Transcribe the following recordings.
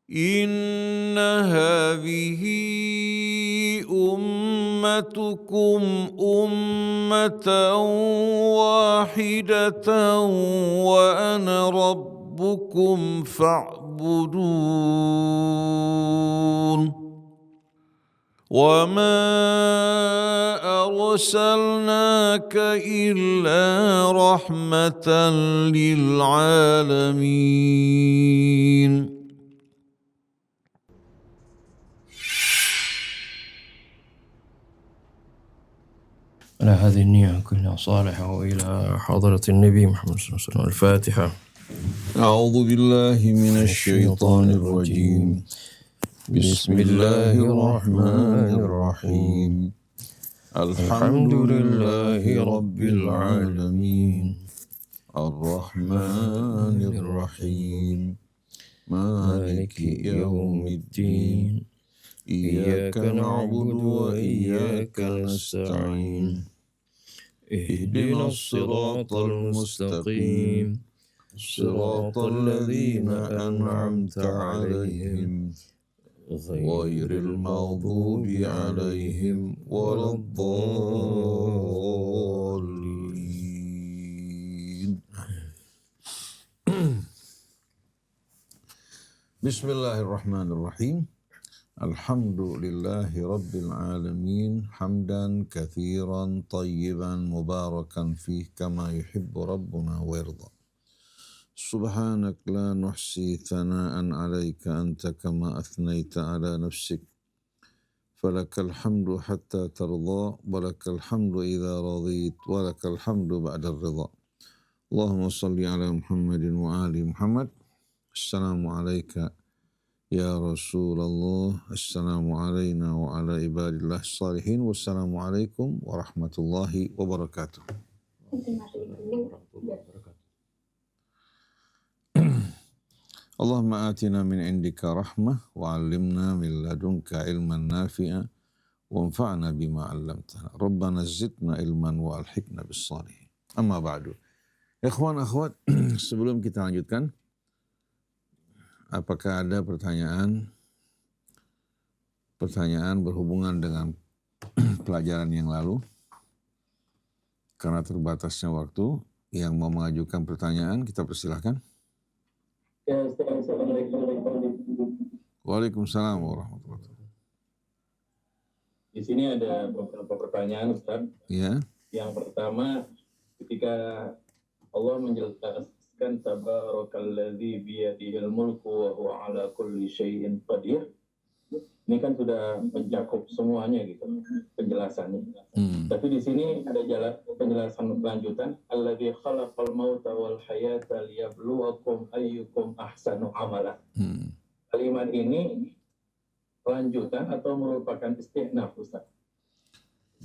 إن هذه أمتكم أمة واحدة وأنا ربكم فاعبدون وما أرسلناك إلا رحمة للعالمين. على هذه النية كلها صالحة وإلى حضرة النبي محمد صلى الله عليه وسلم. الفاتحة. أعوذ بالله من الشيطان الرجيم. بسم الله الرحمن الرحيم. الحمد لله رب العالمين الرحمن الرحيم مالك يوم الدين إياك نعبد وإياك نستعين اهدنا الصراط المستقيم صراط الذين أنعمت عليهم غير المغضوب عليهم ولا الضالين. بسم الله الرحمن الرحيم. الحمد لله رب العالمين حمدا كثيرا طيبا مباركا فيه كما يحب ربنا ويرضى. سبحانك لا نحصي ثناء عليك أنت كما أثنيت على نفسك فلك الحمد حتى ترضى ولك الحمد إذا رضيت ولك الحمد بعد الرضا. اللهم صل على محمد وآل محمد. السلام عليك يا رسول الله. السلام علينا وعلى عباد الله الصالحين. والسلام عليكم ورحمة الله وبركاته. اللهم آتنا من عندك رحمة وعلمنا من لدنك علما نافعا وانفعنا بما علمتنا ربنا زدنا علما وألحقنا بالصالحين. Amma ba'du. Ikhwan akhwat, sebelum kita lanjutkan, apakah ada pertanyaan berhubungan dengan pelajaran yang lalu? Karena terbatasnya waktu, yang mau mengajukan pertanyaan kita persilahkan. Waalaikumsalam warahmatullahi wabarakatuh. Di sini ada beberapa pertanyaan, Ustaz. Ya. Yang pertama, ketika Allah menjelaskan tabarakalladzi biyadihil mulku wa huwa ala kulli syai'in qadir. Ini kan sudah mencakup semuanya gitu penjelasannya. Tapi di sini ada penjelasan lanjutan, alladzi khalaqal mauta wal hayata liyabluwakum ayyukum ahsanu amala. Kalimat ini lanjutan atau merupakan istinaf, Ustaz?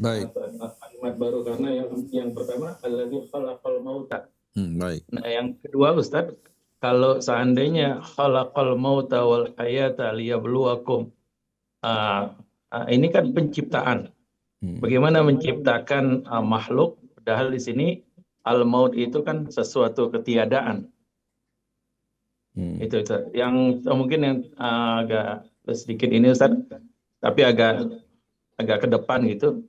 Baik. Kalimat baru karena yang pertama alladzi khalaqal mauta. Baik. Nah, yang kedua, Ustaz, kalau seandainya khalaqal mauta wal hayata liyabluwakum, ini kan penciptaan. Bagaimana menciptakan makhluk? Padahal di sini al-maut itu kan sesuatu ketiadaan. Itu yang mungkin yang agak sedikit ini, Ustaz, tapi agak ke depan gitu.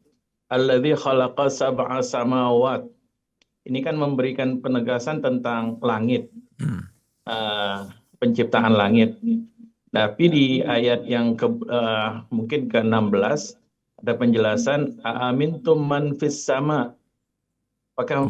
Alladzi khalaqa sab'a samawat. Ini kan memberikan penegasan tentang langit, penciptaan langit. Tapi di ayat yang mungkin ke-16 ada penjelasan amintum man fis sama. Apakah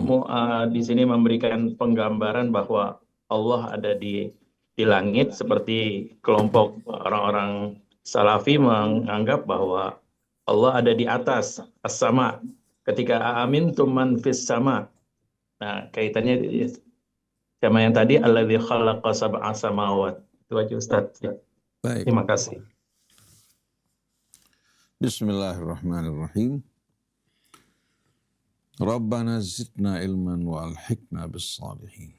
di sini memberikan penggambaran bahwa Allah ada di langit, seperti kelompok orang-orang Salafi menganggap bahwa Allah ada di atas as-sama. Ketika amintum man fis sama. Nah, kaitannya sama yang tadi alladzi khalaqa sab'a samawat. Itu aja, Ustaz. Baik. Terima kasih. Bismillahirrahmanirrahim. Rabbana zidna ilman wa alhiqna bis salihin.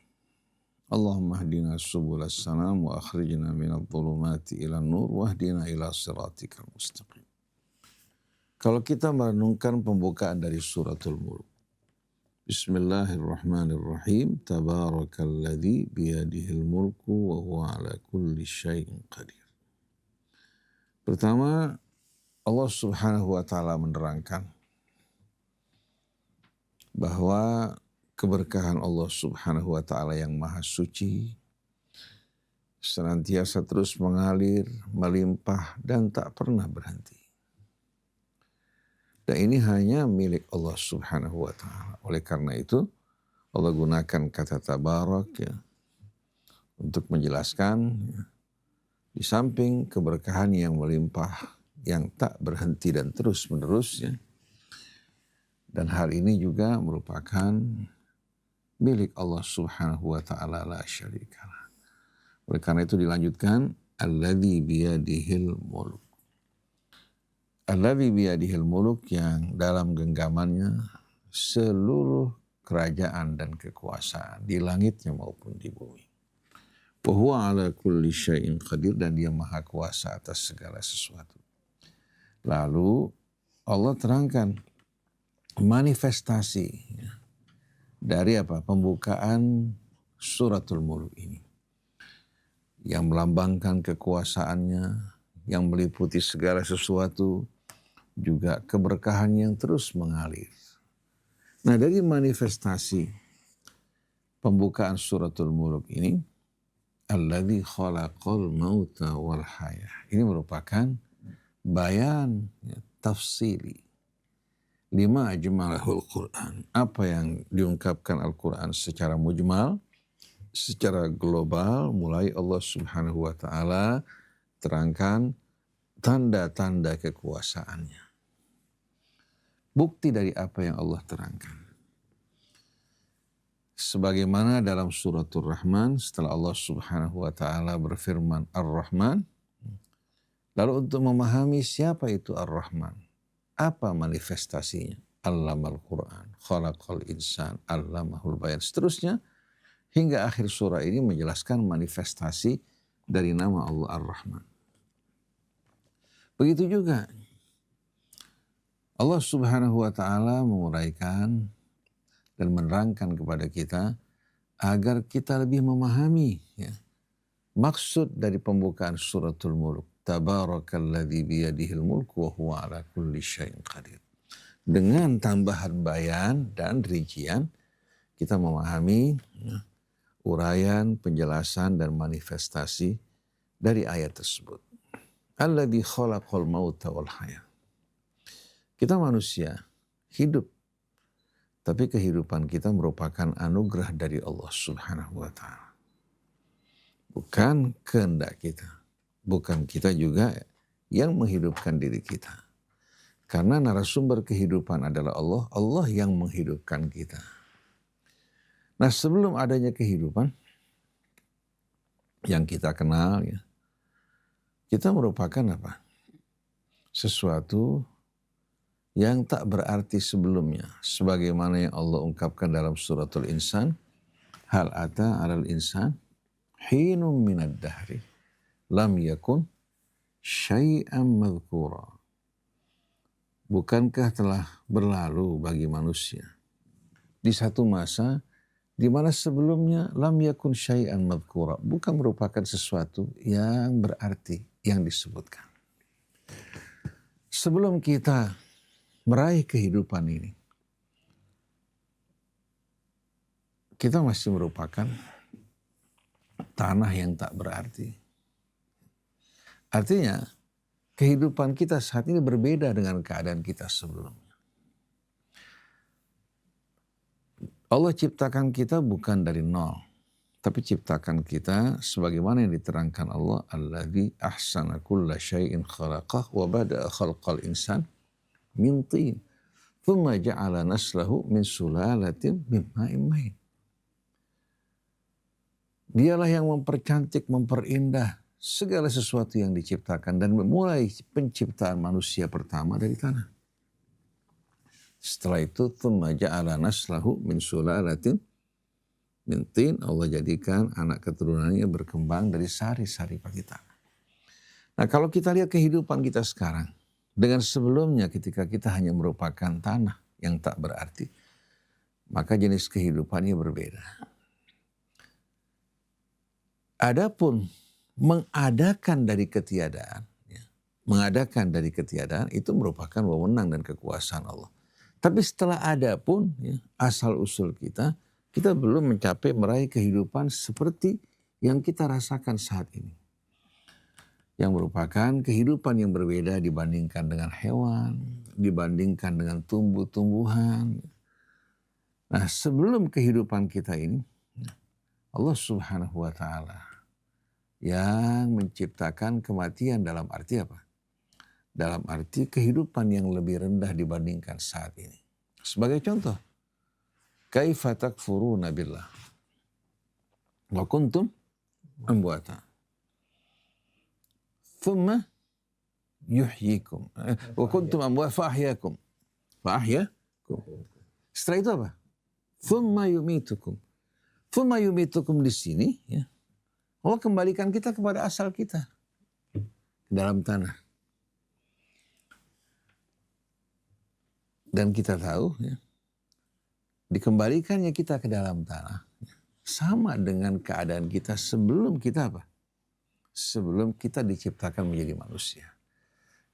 Allahumma hdina subulas salam wa akhrijna minadh dhulumati ilan nur wahdina ila siratikal mustaqim. Kalau kita merenungkan pembukaan dari suratul Mulk. Bismillahirrahmanirrahim. Tabarakalladzi biyadihil mulku wa huwa ala kulli syai'in qadir. Pertama, Allah Subhanahu wa Ta'ala menerangkan bahwa keberkahan Allah Subhanahu wa Ta'ala yang Maha Suci senantiasa terus mengalir, melimpah, dan tak pernah berhenti. Dan ini hanya milik Allah Subhanahu wa Ta'ala. Oleh karena itu, Allah gunakan kata tabarak ya, untuk menjelaskan ya, di samping keberkahan yang melimpah, yang tak berhenti dan terus menerus ya. Dan hal ini juga merupakan milik Allah Subhanahu wa Ta'ala la syarikalah. Oleh karena itu dilanjutkan, alladzi biyadihil mulk. Alladzi biyadihil mulk, yang dalam genggamannya seluruh kerajaan dan kekuasaan di langitnya maupun di bumi. Wa huwa ala kulli syai'in qadir, dan dia maha kuasa atas segala sesuatu. Lalu Allah terangkan manifestasi ya, dari apa? Pembukaan suratul Mulk ini. Yang melambangkan kekuasaannya, yang meliputi segala sesuatu, juga keberkahan yang terus mengalir. Nah, dari manifestasi pembukaan suratul Mulk ini, alladzi khalaqal mauta wal hayah. Ini merupakan bayan ya, tafsili lima ajmalahul Quran. Apa yang diungkapkan Al-Quran secara mujmal, secara global, mulai Allah Subhanahu wa Ta'ala terangkan tanda-tanda kekuasaannya. Bukti dari apa yang Allah terangkan. Sebagaimana dalam suratul Rahman, setelah Allah Subhanahu wa Ta'ala berfirman Ar-Rahman, lalu untuk memahami siapa itu Ar-Rahman, apa manifestasinya? Allamal Quran, khalaqal insan, allamahul bayan. Seterusnya hingga akhir surah ini menjelaskan manifestasi dari nama Allah Ar-Rahman. Begitu juga Allah Subhanahu wa Ta'ala menguraikan dan menerangkan kepada kita agar kita lebih memahami ya, maksud dari pembukaan suratul Mulk. Tabarakalladzi biyadihil mulku wa huwa ala kulli syai'in qadir. Dengan tambahan bayan dan rincian, kita memahami ya, uraian, penjelasan, dan manifestasi dari ayat tersebut. Alladzi khalaqal mauta wal hayah. Kita manusia hidup, tapi kehidupan kita merupakan anugerah dari Allah Subhanahu wa Ta'ala. Bukan kehendak kita. Bukan kita juga yang menghidupkan diri kita. Karena narasumber kehidupan adalah Allah. Allah yang menghidupkan kita. Nah, sebelum adanya kehidupan yang kita kenal, ya, kita merupakan apa? Sesuatu yang tak berarti sebelumnya. Sebagaimana yang Allah ungkapkan dalam suratul Insan. Hal ata alal insan hinum minad dahri lam yakun syai'an madhkura. Bukankah telah berlalu bagi manusia di satu masa di mana sebelumnya lam yakun syai'an madhkura, bukan merupakan sesuatu yang berarti yang disebutkan. Sebelum kita meraih kehidupan ini, kita masih merupakan tanah yang tak berarti. Artinya, kehidupan kita saat ini berbeda dengan keadaan kita sebelumnya. Allah ciptakan kita bukan dari nol, tapi ciptakan kita sebagaimana yang diterangkan Allah, alladzi ahsana kulla syai'in khalaqah wa bada'a khalqal insan min tin, thumma ja'ala naslahu min sulalatin min ma'in mahin. Dialah yang mempercantik, memperindah segala sesuatu yang diciptakan dan memulai penciptaan manusia pertama dari tanah. Setelah itu, thumma ja'ala naslahu min sulalatin min tin, Allah jadikan anak keturunannya berkembang dari sari-sari pagi tanah. Nah, kalau kita lihat kehidupan kita sekarang dengan sebelumnya ketika kita hanya merupakan tanah yang tak berarti, maka jenis kehidupannya berbeda. Adapun mengadakan dari ketiadaan, ya, mengadakan dari ketiadaan itu merupakan wewenang dan kekuasaan Allah. Tapi setelah ada pun ya, asal usul kita belum mencapai meraih kehidupan seperti yang kita rasakan saat ini. Yang merupakan kehidupan yang berbeda dibandingkan dengan hewan, dibandingkan dengan tumbuh-tumbuhan. Nah, sebelum kehidupan kita ini, Allah Subhanahu wa Ta'ala yang menciptakan kematian dalam arti apa? Dalam arti kehidupan yang lebih rendah dibandingkan saat ini. Sebagai contoh, kaifa takfuruna billah wa kuntum amwata thumma yuhyikum wa kuntum amwata fa ahyakum. Setelah itu apa? Thumma yumitukum. Thumma yumitukum di sini ya. Allah kembalikan kita kepada asal kita, ke dalam tanah. Dan kita tahu ya, dikembalikannya kita ke dalam tanah sama dengan keadaan kita sebelum kita apa? Sebelum kita diciptakan menjadi manusia.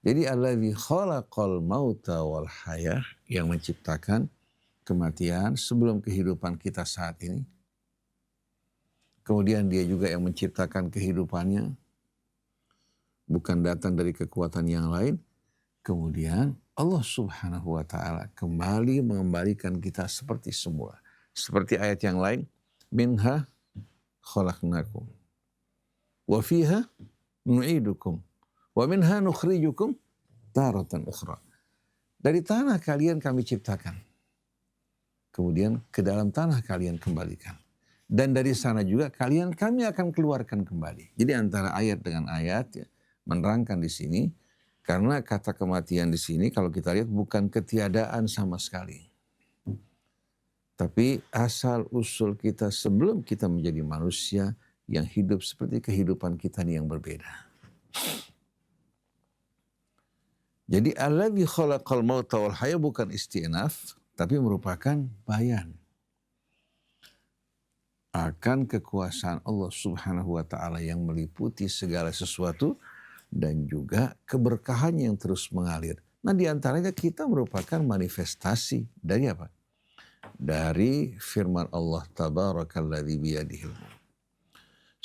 Jadi allazi khalaqal mauta wal hayah, yang menciptakan kematian sebelum kehidupan kita saat ini. Kemudian dia juga yang menciptakan kehidupannya, bukan datang dari kekuatan yang lain. Kemudian Allah Subhanahu wa Ta'ala kembali mengembalikan kita seperti semula. Seperti ayat yang lain, minha khalaqnakum wa fiha nu'idukum wa minha nukhrijukum taratan ukhra. Dari tanah kalian kami ciptakan, kemudian ke dalam tanah kalian kembalikan. Dan dari sana juga kami akan keluarkan kembali. Jadi antara ayat dengan ayat ya, menerangkan di sini, karena kata kematian di sini kalau kita lihat bukan ketiadaan sama sekali. Tapi asal usul kita sebelum kita menjadi manusia yang hidup seperti kehidupan kita ini yang berbeda. Jadi alladzi khalaqal mauta wal haya bukan istinaf, tapi merupakan bayan akan kekuasaan Allah Subhanahu wa Ta'ala yang meliputi segala sesuatu dan juga keberkahan yang terus mengalir. Nah, di antaranya kita merupakan manifestasi dari apa? Dari firman Allah Tabarakalladzi biyadihil mulk.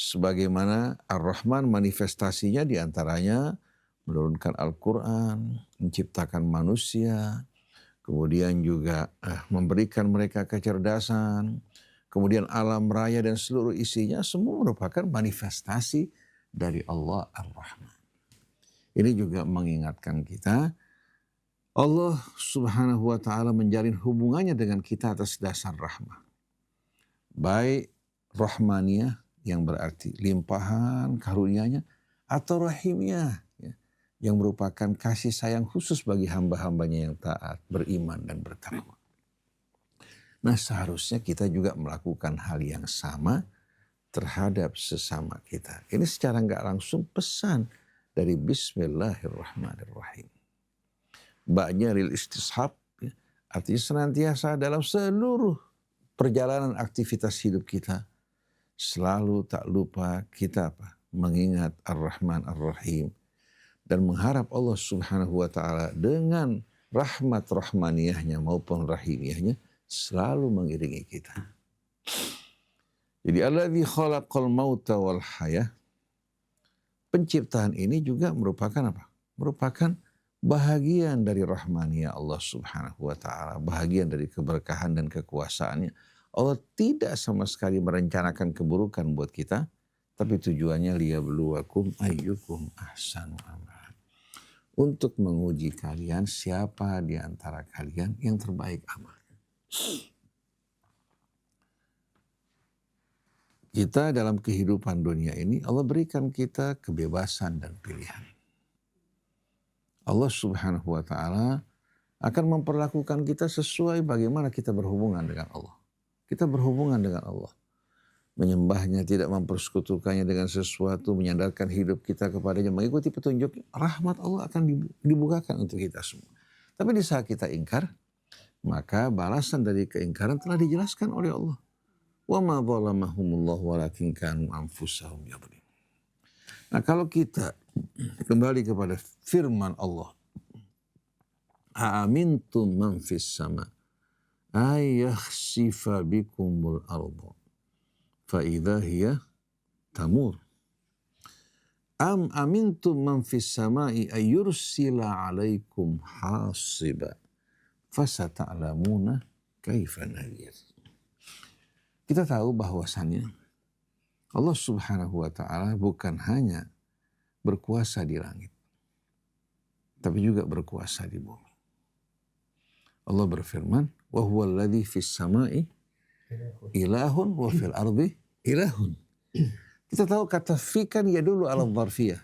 Sebagaimana Ar-Rahman manifestasinya di antaranya menurunkan Al-Quran, menciptakan manusia, kemudian juga memberikan mereka kecerdasan, kemudian alam raya dan seluruh isinya semua merupakan manifestasi dari Allah Ar-Rahman. Ini juga mengingatkan kita, Allah Subhanahu wa Ta'ala menjalin hubungannya dengan kita atas dasar rahmah. Baik rahmaniyah yang berarti limpahan karunia-Nya, atau rahimiyah ya, yang merupakan kasih sayang khusus bagi hamba-hambanya yang taat, beriman dan bertakwa. Nah, seharusnya kita juga melakukan hal yang sama terhadap sesama kita. Ini secara nggak langsung pesan dari Bismillahirrahmanirrahim. Ba'nya lil istishab, ya, artinya senantiasa dalam seluruh perjalanan aktivitas hidup kita, selalu tak lupa kita mengingat Ar-Rahman Ar-Rahim dan mengharap Allah Subhanahu wa Ta'ala dengan rahmat rahmaniyahnya maupun rahimiyahnya selalu mengiringi kita. Jadi alladzi khalaqal mauta wal hayah, penciptaan ini juga merupakan apa? Merupakan bahagian dari rahmaniyah Allah Subhanahu wa Ta'ala, bahagian dari keberkahan dan kekuasaannya. Allah tidak sama sekali merencanakan keburukan buat kita, tapi tujuannya liyabluwakum ayyukum ahsanu amala. Untuk menguji kalian siapa di antara kalian yang terbaik amalnya. Kita dalam kehidupan dunia ini Allah berikan kita kebebasan dan pilihan. Allah Subhanahu wa Ta'ala akan memperlakukan kita sesuai bagaimana kita berhubungan dengan Allah. Kita berhubungan dengan Allah. Menyembahnya, tidak mempersekutukannya dengan sesuatu, menyandarkan hidup kita kepadanya, mengikuti petunjuk, rahmat Allah akan dibukakan untuk kita semua. Tapi di saat kita ingkar, maka balasan dari keingkaran telah dijelaskan oleh Allah. Wa ma zalamahumullah walakin kanu anfusahum yadhlimun. Nah, kalau kita kembali kepada firman Allah. Aamintum man fis sama ayakhsifa bikumul arda fa idza hiya tamur. Am amintum man fis samai ayursila alaikum hasiba fasata'lamuna kaifa nadhir. Kita tahu bahwasannya Allah Subhanahu wa taala bukan hanya berkuasa di langit, tapi juga berkuasa di bumi. Allah berfirman, wa huwal ladzi fis samai ilahun wa fil ardi ilahun. Kita tahu kata fi kan ya dulu ala dzarfiyah.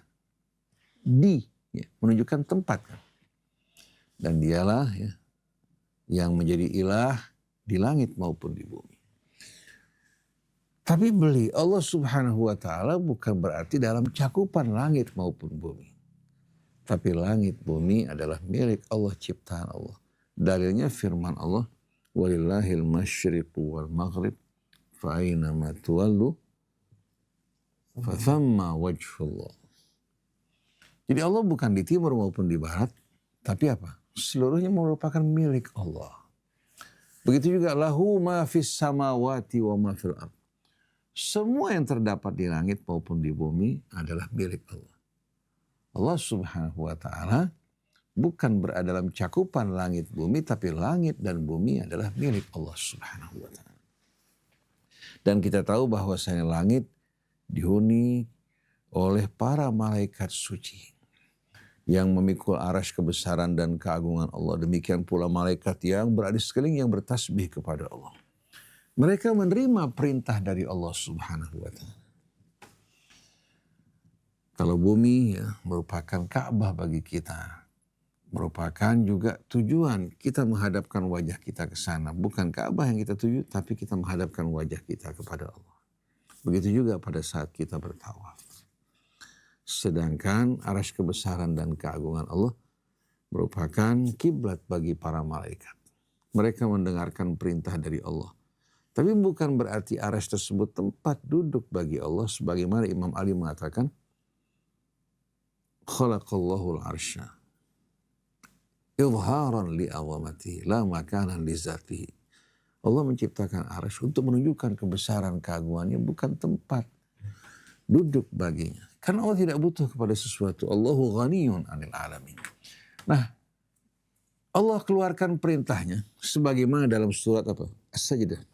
Di, ya, menunjukkan tempat. Dan dialah ya, yang menjadi ilah di langit maupun di bumi. Tapi Allah Subhanahu wa taala bukan berarti dalam cakupan langit maupun bumi. Tapi langit bumi adalah milik Allah, ciptaan Allah. Dalilnya firman Allah, walillahil masyriqu wal maghrib fa aina ma tuwallu fa thamma wajhullah. Jadi Allah bukan di timur maupun di barat, tapi apa? Seluruhnya merupakan milik Allah. Begitu juga lahu ma fis samawati wa ma fil ardh. Semua yang terdapat di langit maupun di bumi adalah milik Allah. Allah Subhanahu wa taala bukan berada dalam cakupan langit bumi, tapi langit dan bumi adalah milik Allah Subhanahu wa taala. Dan kita tahu bahwasanya langit dihuni oleh para malaikat suci yang memikul arasy kebesaran dan keagungan Allah. Demikian pula malaikat yang berada di sekeliling yang bertasbih kepada Allah. Mereka menerima perintah dari Allah Subhanahu wa taala. Kalau bumi ya, merupakan Ka'bah bagi kita, merupakan juga tujuan kita menghadapkan wajah kita ke sana. Bukan Ka'bah yang kita tuju, tapi kita menghadapkan wajah kita kepada Allah. Begitu juga pada saat kita bertawaf. Sedangkan arasy kebesaran dan keagungan Allah merupakan kiblat bagi para malaikat. Mereka mendengarkan perintah dari Allah. Tapi bukan berarti arasy tersebut tempat duduk bagi Allah. Sebagaimana Imam Ali mengatakan, khalaqallahul arsya idharan li azamatihi la makanan li zatihi. Allah menciptakan arasy untuk menunjukkan kebesaran keagungannya, bukan tempat duduk baginya. Karena Allah tidak butuh kepada sesuatu. Allahu ghaniyun 'anil alamin. Nah, Allah keluarkan perintahnya sebagaimana dalam surat apa? As-Sajdah.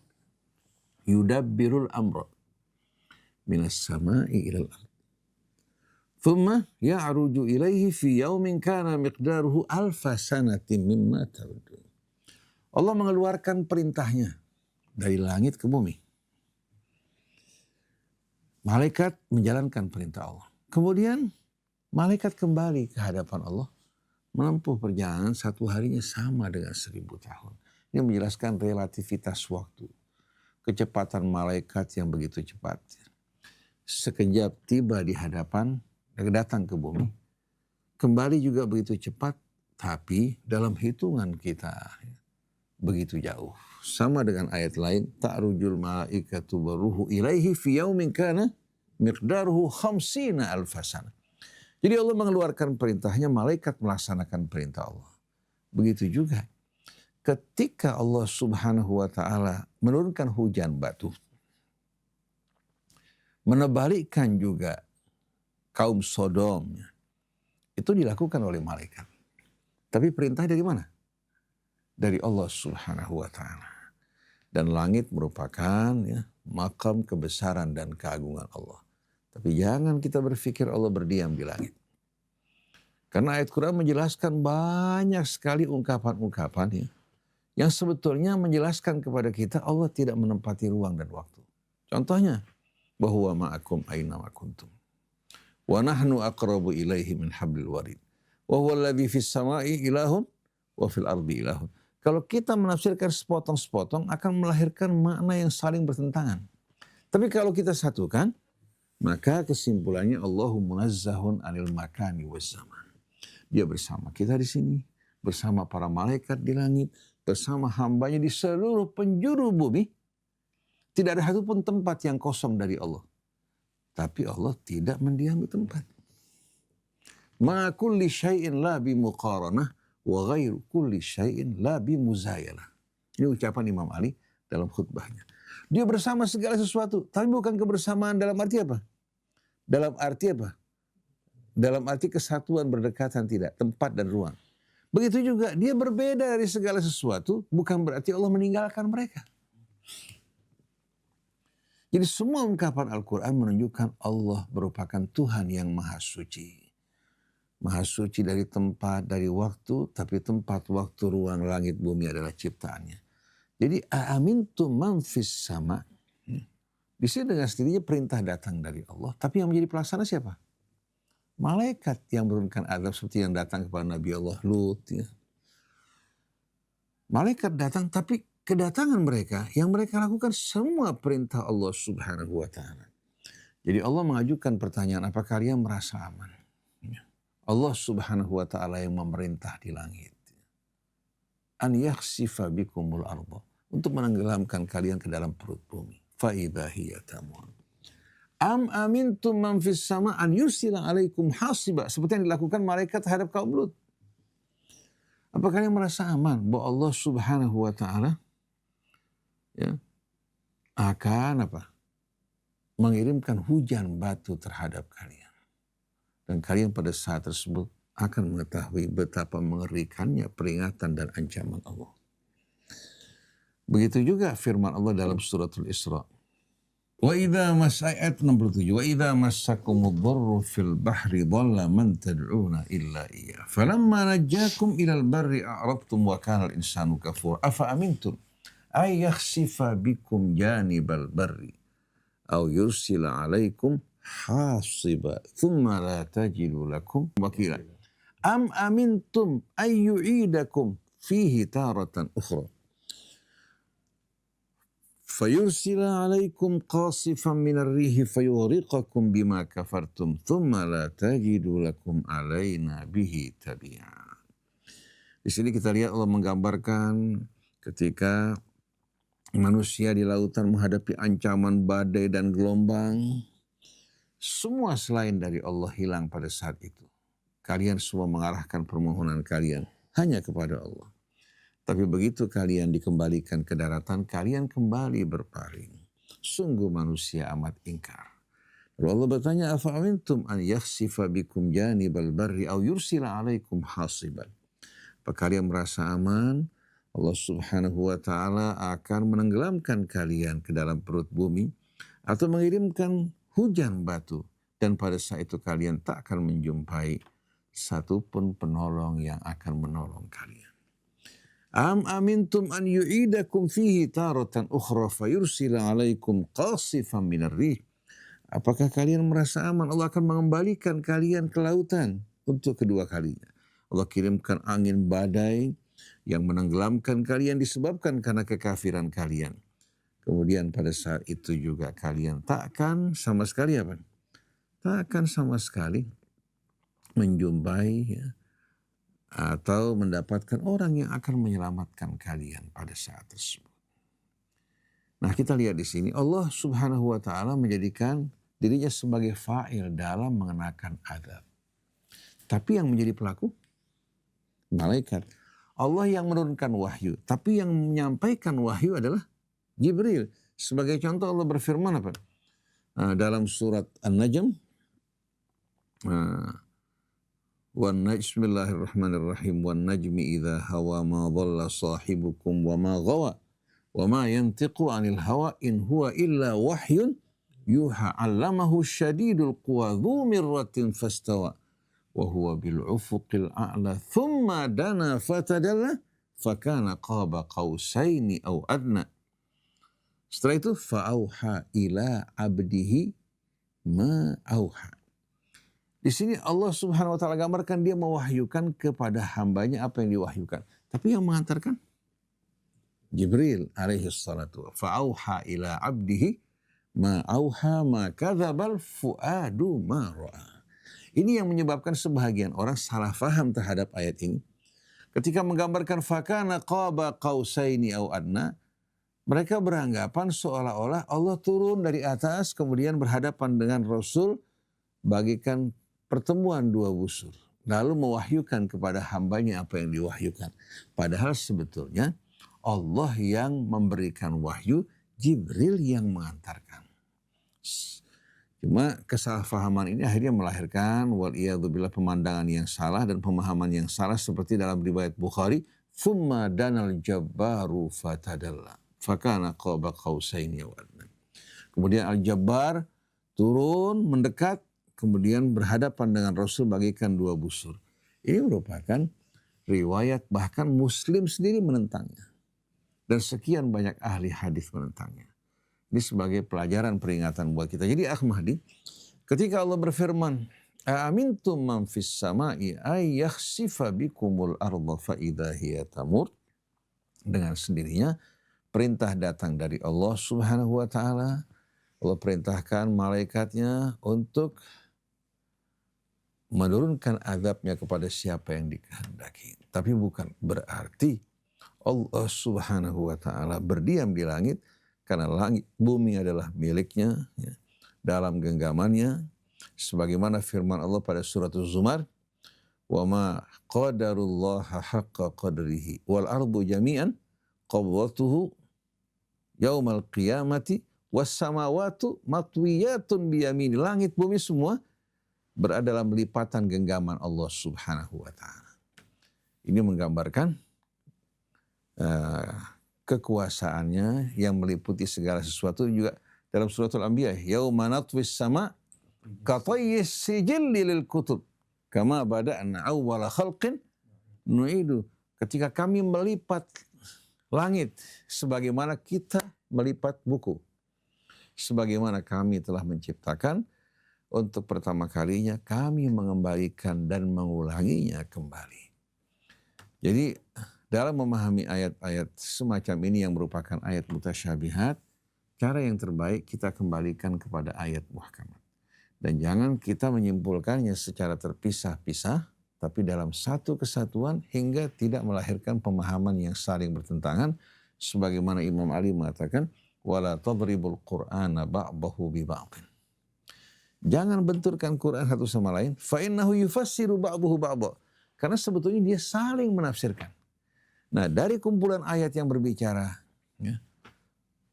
Yudabbirul amra minas sama'i ilal ardh. Thumma ya'ruju ilaihi fi yaumin kana miqdaruhu alfa sanatin mimma ta'udun. Allah mengeluarkan perintahnya dari langit ke bumi. Malaikat menjalankan perintah Allah. Kemudian malaikat kembali ke hadapan Allah, menempuh perjalanan satu harinya sama dengan 1000 tahun. Ini menjelaskan relativitas waktu. Kecepatan malaikat yang begitu cepat. Sekejap tiba di hadapan, datang ke bumi. Kembali juga begitu cepat, tapi dalam hitungan kita begitu jauh. Sama dengan ayat lain, ta'rujul malaikatu waruhu ilaihi fi yaumin kana miqdaruhu khamsina alfasana. Jadi Allah mengeluarkan perintahnya, malaikat melaksanakan perintah Allah. Begitu juga ketika Allah Subhanahu wa taala menurunkan hujan batu, menebalikkan juga kaum Sodom, itu dilakukan oleh malaikat. Tapi perintah dari mana? Dari Allah Subhanahu wa taala. Dan langit merupakan ya, makam kebesaran dan keagungan Allah. Tapi jangan kita berpikir Allah berdiam di langit. Karena ayat Quran menjelaskan banyak sekali ungkapan-ungkapan ya, yang sebetulnya menjelaskan kepada kita Allah tidak menempati ruang dan waktu. Contohnya, bahwa ma'akum aina ma kuntum. Wa nahnu aqrabu ilaihi min hablil warid. Wa huwa alladzi fis sama'i ilahun wa fil ardi ilahun. Kalau kita menafsirkan sepotong-sepotong akan melahirkan makna yang saling bertentangan. Tapi kalau kita satukan, maka kesimpulannya Allahu munazzahun anil makani waz zaman. Dia bersama kita di sini, bersama para malaikat di langit, bersama hambanya di seluruh penjuru bumi. Tidak ada satupun tempat yang kosong dari Allah. Tapi Allah tidak mendiami tempat. Ma kulli syai'in la bimuqaranah wa ghairu kulli syai'in la bimuzayalah. Ini ucapan Imam Ali dalam khutbahnya. Dia bersama segala sesuatu, tapi bukan kebersamaan dalam arti apa? Dalam arti apa? Dalam arti kesatuan berdekatan, tidak, tempat dan ruang. Begitu juga dia berbeda dari segala sesuatu, bukan berarti Allah meninggalkan mereka. Jadi semua ungkapan Al-Quran menunjukkan Allah merupakan Tuhan yang maha suci. Maha suci dari tempat, dari waktu, tapi tempat, waktu, ruang, langit, bumi adalah ciptaannya. Jadi aamintum man fis sama. Di sini dengan sendirinya perintah datang dari Allah, tapi yang menjadi pelaksana siapa? Malaikat yang menurunkan azab seperti yang datang kepada Nabi Allah Lut. Ya. Malaikat datang, tapi kedatangan mereka, yang mereka lakukan semua perintah Allah Subhanahu wa Ta'ala. Jadi Allah mengajukan pertanyaan, apa kalian merasa aman? Ya. Allah Subhanahu wa Ta'ala yang memerintah di langit. An yakhsifa bikumul arda, untuk menenggelamkan kalian ke dalam perut bumi. Fa idza hiya tamur. Am amintum man fis sama an yursila alaikum hasiba, seperti yang dilakukan malaikat terhadap kaum Lut. Apa kalian merasa aman bahwa Allah Subhanahu wa Ta'ala ya akan apa? Mengirimkan hujan batu terhadap kalian. Dan kalian pada saat tersebut akan mengetahui betapa mengerikannya peringatan dan ancaman Allah. Begitu juga firman Allah dalam suratul Isra. Wa idza mas'ayat 67 wa idza massakumud dharru fil bahri dhalla man tad'una illa iyyah falamma najjakum ilal barri a'radtum wa kana al-insanu kafura afa amintum ay yakhsifa bikum janibal barri aw yursila 'alaikum hasiba thumma la tajidu lakum wakila. Am amintum ay yu'idakum fihi taratan ukhra. Fayursila alaikum qasifan minar rihi fayughriqakum bima kafartum thumma la tajidu lakum alaina bihi tabi'a. Di sini kita lihat Allah menggambarkan ketika manusia di lautan menghadapi ancaman badai dan gelombang. Semua selain dari Allah hilang pada saat itu. Kalian semua mengarahkan permohonan kalian hanya kepada Allah. Tapi begitu kalian dikembalikan ke daratan, kalian kembali berpaling. Sungguh manusia amat ingkar. Lalu Allah bertanya, afa amintum an yakhsifa bikum janibal barri aw yursila alaikum hasiban. Apa kalian merasa aman? Allah Subhanahu wa Ta'ala akan menenggelamkan kalian ke dalam perut bumi atau mengirimkan hujan batu, dan pada saat itu kalian tak akan menjumpai satupun penolong yang akan menolong kalian. Am amintum an yu'idakum fihi taratan ukhra fayursila alaikum qasifan minar rih. Apakah kalian merasa aman Allah akan mengembalikan kalian ke lautan untuk kedua kalinya? Allah kirimkan angin badai yang menenggelamkan kalian disebabkan karena kekafiran kalian. Kemudian pada saat itu juga kalian tak akan sama sekali apa? Tak akan sama sekali menjumpai ya, atau mendapatkan orang yang akan menyelamatkan kalian pada saat tersebut. Nah, kita lihat di sini Allah Subhanahu wa Ta'ala menjadikan dirinya sebagai fa'il dalam mengenakan azab. Tapi yang menjadi pelaku malaikat. Allah yang menurunkan wahyu, tapi yang menyampaikan wahyu adalah Jibril. Sebagai contoh Allah berfirman apa? Dalam surat An-Najm, Bismillahirrahmanirrahim. Wan najmi idza hawa ma dhalla sahibukum wa ma ghawa wa ma yantiqu 'anil hawa in huwa illa wahyun yuha 'allamahu syadidul quwa dzu mirratin fastawa wa huwa bil ufuqil a'la thumma dana fatadalla fakana qaba qausaini aw adna. Setelah itu fa'auha ila 'abdihi ma auha. Di sini Allah Subhanahu wa Ta'ala gambarkan dia mewahyukan kepada hambanya apa yang diwahyukan. Tapi yang mengantarkan Jibril alaihi salatu. Fa'auha ila abdihi ma auha ma kadzabal fuadu ma ra'a. Ini yang menyebabkan sebahagian orang salah faham terhadap ayat ini. Ketika menggambarkan fakana qaba qausaini au adna, mereka beranggapan seolah-olah Allah turun dari atas kemudian berhadapan dengan Rasul bagikan pertemuan dua busur. lalu mewahyukan kepada hambanya apa yang diwahyukan. Padahal sebetulnya Allah yang memberikan wahyu, Jibril yang mengantarkan. Cuma kesalahpahaman ini akhirnya melahirkan waliyadzubillah pemandangan yang salah dan pemahaman yang salah seperti dalam riwayat Bukhari, "Tsumma danal jabbaru fatadalla fakana qaba qausaini aw adna." Kemudian Al-Jabbar turun mendekat, kemudian berhadapan dengan Rasul bagaikan dua busur. Ini merupakan riwayat bahkan Muslim sendiri menentangnya. Dan sekian banyak ahli hadis menentangnya. Ini sebagai pelajaran peringatan buat kita. Jadi Ahmadi, ketika Allah berfirman, "Aamintum man fis sama'i ay yakhsifa bikumul arda fa idza hiya tamur." Dengan sendirinya perintah datang dari Allah Subhanahu wa taala. Allah perintahkan malaikatnya untuk menurunkan azabnya kepada siapa yang dikehendaki. Tapi bukan berarti Allah Subhanahu wa taala berdiam di langit, karena langit bumi adalah miliknya ya, dalam genggamannya, sebagaimana firman Allah pada surat Az-Zumar, "Wa ma qadarullaha haqqa qadrihi wal ardu jami'an qabdatuhu yaumal qiyamati was samawati matwiyatun biyamini." Langit bumi semua berada dalam lipatan genggaman Allah Subhanahu wa taala. Ini menggambarkan kekuasaannya yang meliputi segala sesuatu. Juga dalam suratul Anbiya, "Yauma natwis sama katayyis sijilli lil kutub kama bada'na awwala khalqin nu'idu." Ketika kami melipat langit sebagaimana kita melipat buku, sebagaimana kami telah menciptakan, untuk pertama kalinya kami mengembalikan dan mengulanginya kembali. Jadi dalam memahami ayat-ayat semacam ini yang merupakan ayat mutasyabihat, cara yang terbaik kita kembalikan kepada ayat muhkamat. Dan jangan kita menyimpulkannya secara terpisah-pisah, tapi dalam satu kesatuan hingga tidak melahirkan pemahaman yang saling bertentangan. Sebagaimana Imam Ali mengatakan, "Wala tadribul Qur'ana ba'dahu bi ba'din." Jangan benturkan Quran satu sama lain, fa innahu yufassiru ba'dahu ba'dha. Karena sebetulnya dia saling menafsirkan. Nah, dari kumpulan ayat yang berbicara ya,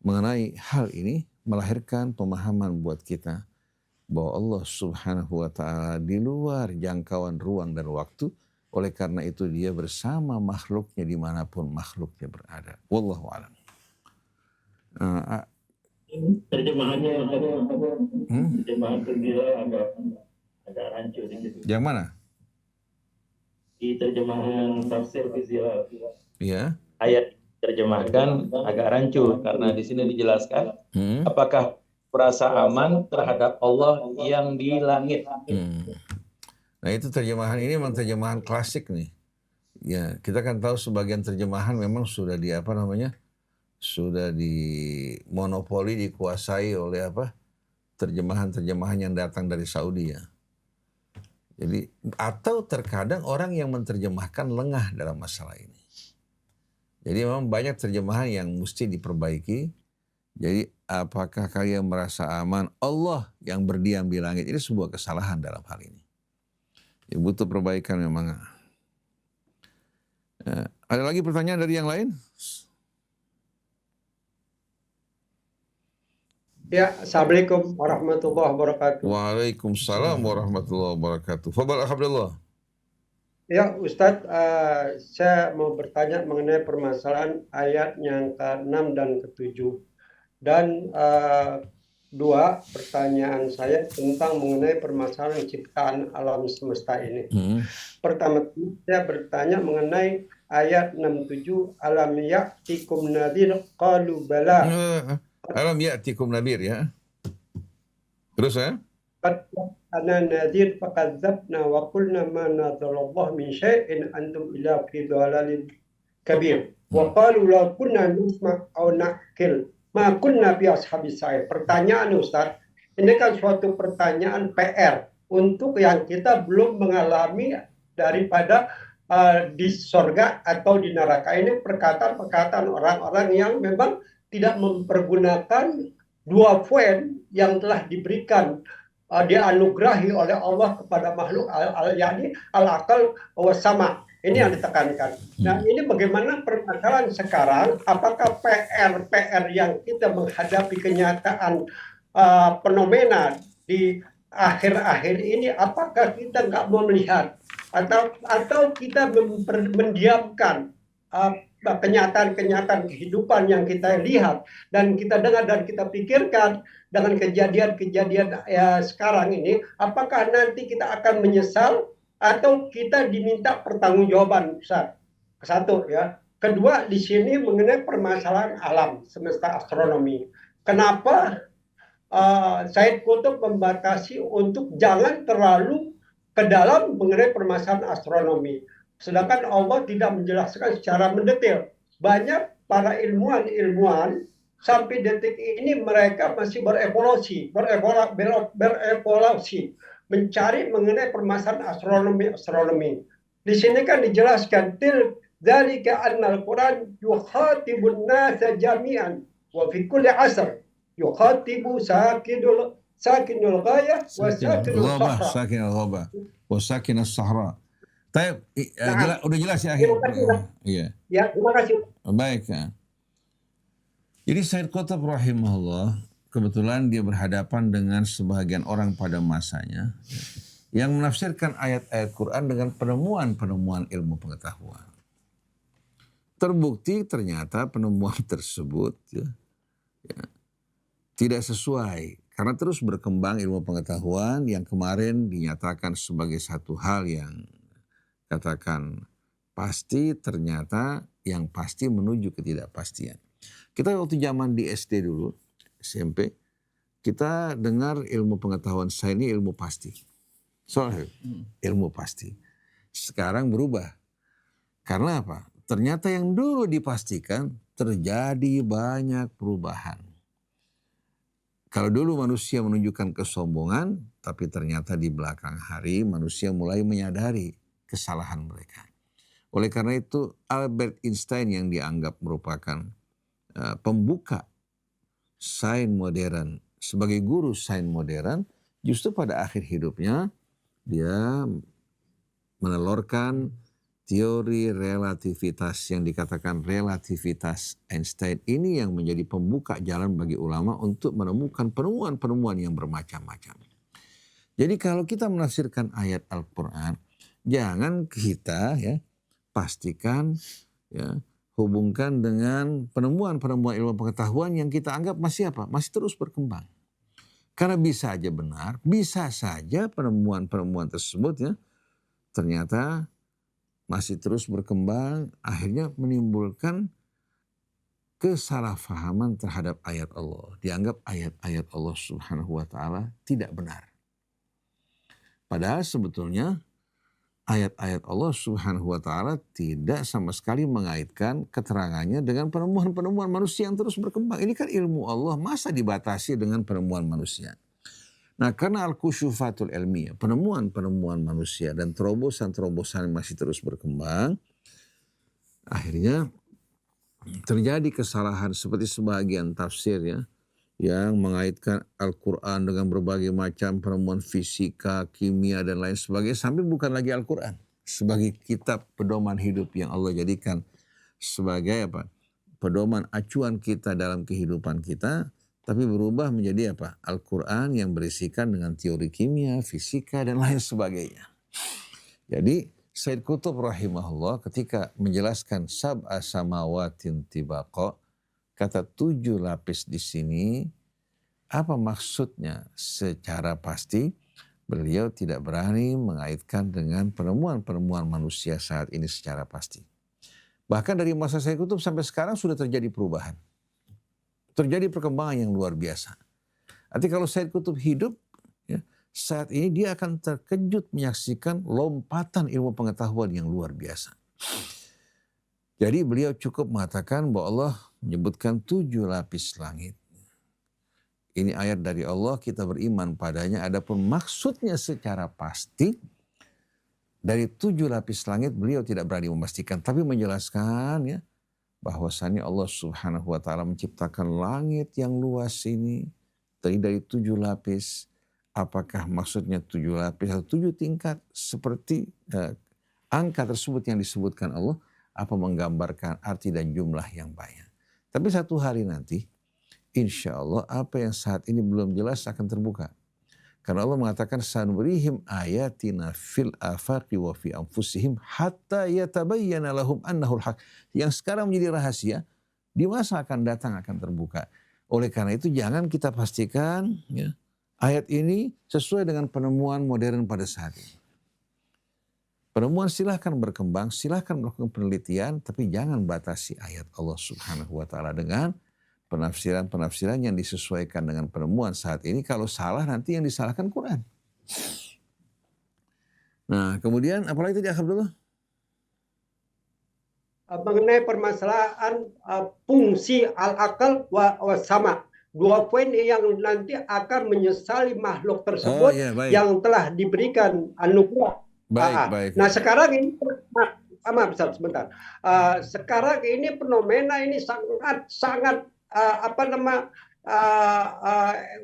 mengenai hal ini melahirkan pemahaman buat kita bahwa Allah Subhanahu wa taala di luar jangkauan ruang dan waktu. Oleh karena itu dia bersama makhluknya dimanapun makhluknya berada. Wallahu a'lam. Terjemahannya terjemahan tergila agak rancu dikit. Yang mana? Di terjemahan tafsir Fizila. Ya. Ayat terjemahkan agak rancu karena di sini dijelaskan apakah merasa aman terhadap Allah yang di langit. Nah, itu terjemahan ini memang terjemahan klasik nih. Ya, kita kan tahu sebagian terjemahan memang sudah sudah dimonopoli, dikuasai oleh terjemahan-terjemahan yang datang dari Saudi ya. Jadi atau terkadang orang yang menerjemahkan lengah dalam masalah ini. Jadi memang banyak terjemahan yang mesti diperbaiki. Jadi apakah kalian merasa aman Allah yang berdiam di langit? Ini sebuah kesalahan dalam hal ini. Ya, butuh perbaikan memang. Ada lagi pertanyaan dari yang lain? Ya, Assalamualaikum warahmatullahi wabarakatuh. Waalaikumsalam warahmatullahi wabarakatuh. Fadhal Abdullah. Ya, Ustadz, saya mau bertanya mengenai permasalahan ayat yang ke-6 dan ke-7. Dan dua pertanyaan saya tentang mengenai permasalahan ciptaan alam semesta ini. Pertama, saya bertanya mengenai ayat 67, alam ya'tikum nadhir qalu bala. Alam ya'tikum nadhir ya. Terus ya? Qad ana nadhir faqadzabna wa qulna ma nazalallahu min syai'in antum illa fi dhalalin kabir. Wa qalu law kunna nasma' aw na'qil ma kunna fi ashabis sa'ir. Pertanyaan Ustaz, ini kan suatu pertanyaan PR untuk yang kita belum mengalami daripada di sorga atau di neraka. Ini perkataan-perkataan orang-orang yang memang tidak mempergunakan dua poin yang telah diberikan dianugerahi oleh Allah kepada makhluk yakni al-aqal was-sama. Ini yang ditekankan. Nah, ini bagaimana permasalahan sekarang? Apakah PR yang kita menghadapi kenyataan fenomena di akhir-akhir ini, apakah kita nggak mau melihat atau kita mendiamkan kenyataan-kenyataan kehidupan yang kita lihat dan kita dengar dan kita pikirkan dengan kejadian-kejadian sekarang ini, apakah nanti kita akan menyesal atau kita diminta pertanggungjawaban besar? Satu ya. Kedua, di sini mengenai permasalahan alam semesta astronomi. Kenapa Said Qutb membatasi untuk jangan terlalu ke dalam mengenai permasalahan astronomi. Sedangkan Allah tidak menjelaskan secara mendetail. Banyak para ilmuwan sampai detik ini mereka masih berevolusi, mencari mengenai permasalahan astronomi. Di sini kan dijelaskan dzalika annal Quran yukhatibun nasa jami'an wa fi kulli asr yukhatibu sakinul ghayah wa sakinul sahra. Sakinul ghaba wa sakinus sahra. Taib, udah jelas ya akhir. Iya. Ya, terima kasih. Baik. Ya. Jadi Said Qutb rahimahullah, kebetulan dia berhadapan dengan sebagian orang pada masanya yang menafsirkan ayat-ayat Quran dengan penemuan-penemuan ilmu pengetahuan. Terbukti ternyata penemuan tersebut tidak sesuai karena terus berkembang ilmu pengetahuan yang kemarin dinyatakan sebagai satu hal yang katakan pasti, ternyata yang pasti menuju ketidakpastian. Kita waktu zaman di SD dulu, SMP, kita dengar ilmu pengetahuan saya ini ilmu pasti. Soalnya ilmu pasti. Sekarang berubah. Karena apa? Ternyata yang dulu dipastikan terjadi banyak perubahan. Kalau dulu manusia menunjukkan kesombongan, tapi ternyata di belakang hari manusia mulai menyadari kesalahan mereka. Oleh karena itu Albert Einstein yang dianggap merupakan pembuka sains modern, sebagai guru sains modern, justru pada akhir hidupnya dia menelurkan teori relativitas yang dikatakan relativitas Einstein ini yang menjadi pembuka jalan bagi ulama untuk menemukan penemuan-penemuan yang bermacam-macam. Jadi kalau kita menafsirkan ayat Al-Quran, jangan kita pastikan hubungkan dengan penemuan-penemuan ilmu pengetahuan yang kita anggap masih terus berkembang. Karena bisa aja benar, bisa saja penemuan-penemuan tersebut ternyata masih terus berkembang, akhirnya menimbulkan kesalahpahaman terhadap ayat Allah. Dianggap ayat-ayat Allah Subhanahu wa Ta'ala tidak benar. Padahal sebetulnya ayat-ayat Allah Subhanahu wa Ta'ala tidak sama sekali mengaitkan keterangannya dengan penemuan-penemuan manusia yang terus berkembang. Ini kan ilmu Allah, masa dibatasi dengan penemuan manusia? Nah, karena al-kusyufatul ilmiah, penemuan-penemuan manusia dan terobosan-terobosan masih terus berkembang, akhirnya terjadi kesalahan seperti sebagian tafsir yang mengaitkan Al-Quran dengan berbagai macam penemuan fisika, kimia, dan lain sebagainya, sampai bukan lagi Al-Quran sebagai kitab pedoman hidup yang Allah jadikan sebagai pedoman acuan kita dalam kehidupan kita, tapi berubah menjadi Al-Quran yang berisikan dengan teori kimia, fisika, dan lain sebagainya. Jadi Said Qutb rahimahullah ketika menjelaskan sab'a samawatin tibaqa, kata 7 lapis di sini, apa maksudnya secara pasti? Beliau tidak berani mengaitkan dengan penemuan-penemuan manusia saat ini secara pasti. Bahkan dari masa Said Qutb sampai sekarang sudah terjadi perubahan. Terjadi perkembangan yang luar biasa. Artinya kalau Said Qutb hidup, saat ini dia akan terkejut menyaksikan lompatan ilmu pengetahuan yang luar biasa. Jadi beliau cukup mengatakan bahwa Allah menyebutkan 7 lapis langit. Ini ayat dari Allah, kita beriman padanya. Adapun maksudnya secara pasti, dari 7 lapis langit beliau tidak berani memastikan. Tapi menjelaskan bahwasannya Allah Subhanahu wa Ta'ala menciptakan langit yang luas ini terdiri dari 7 lapis. Apakah maksudnya 7 lapis atau 7 tingkat seperti angka tersebut yang disebutkan Allah, apa menggambarkan arti dan jumlah yang banyak. Tapi satu hari nanti, insya Allah apa yang saat ini belum jelas akan terbuka. Karena Allah mengatakan, sanurihim ayatina fil afaqi wa fi anfusihim hatta yatabayyana lahum annahul haq. Yang sekarang menjadi rahasia, di masa akan datang akan terbuka. Oleh karena itu jangan kita pastikan ya, ayat ini sesuai dengan penemuan modern pada saat ini. Penemuan silahkan berkembang, silahkan melakukan penelitian, tapi jangan batasi ayat Allah Subhanahu wa Ta'ala dengan penafsiran-penafsiran yang disesuaikan dengan penemuan saat ini. Kalau salah nanti yang disalahkan Quran. Nah, kemudian apalagi tadi Abdullah? Mengenai permasalahan fungsi al-akal wa sama. 2 poin yang nanti akan menyesali makhluk tersebut yang telah diberikan anugerah. Baik. Nah sekarang ini, maaf sebentar. Sekarang ini fenomena ini sangat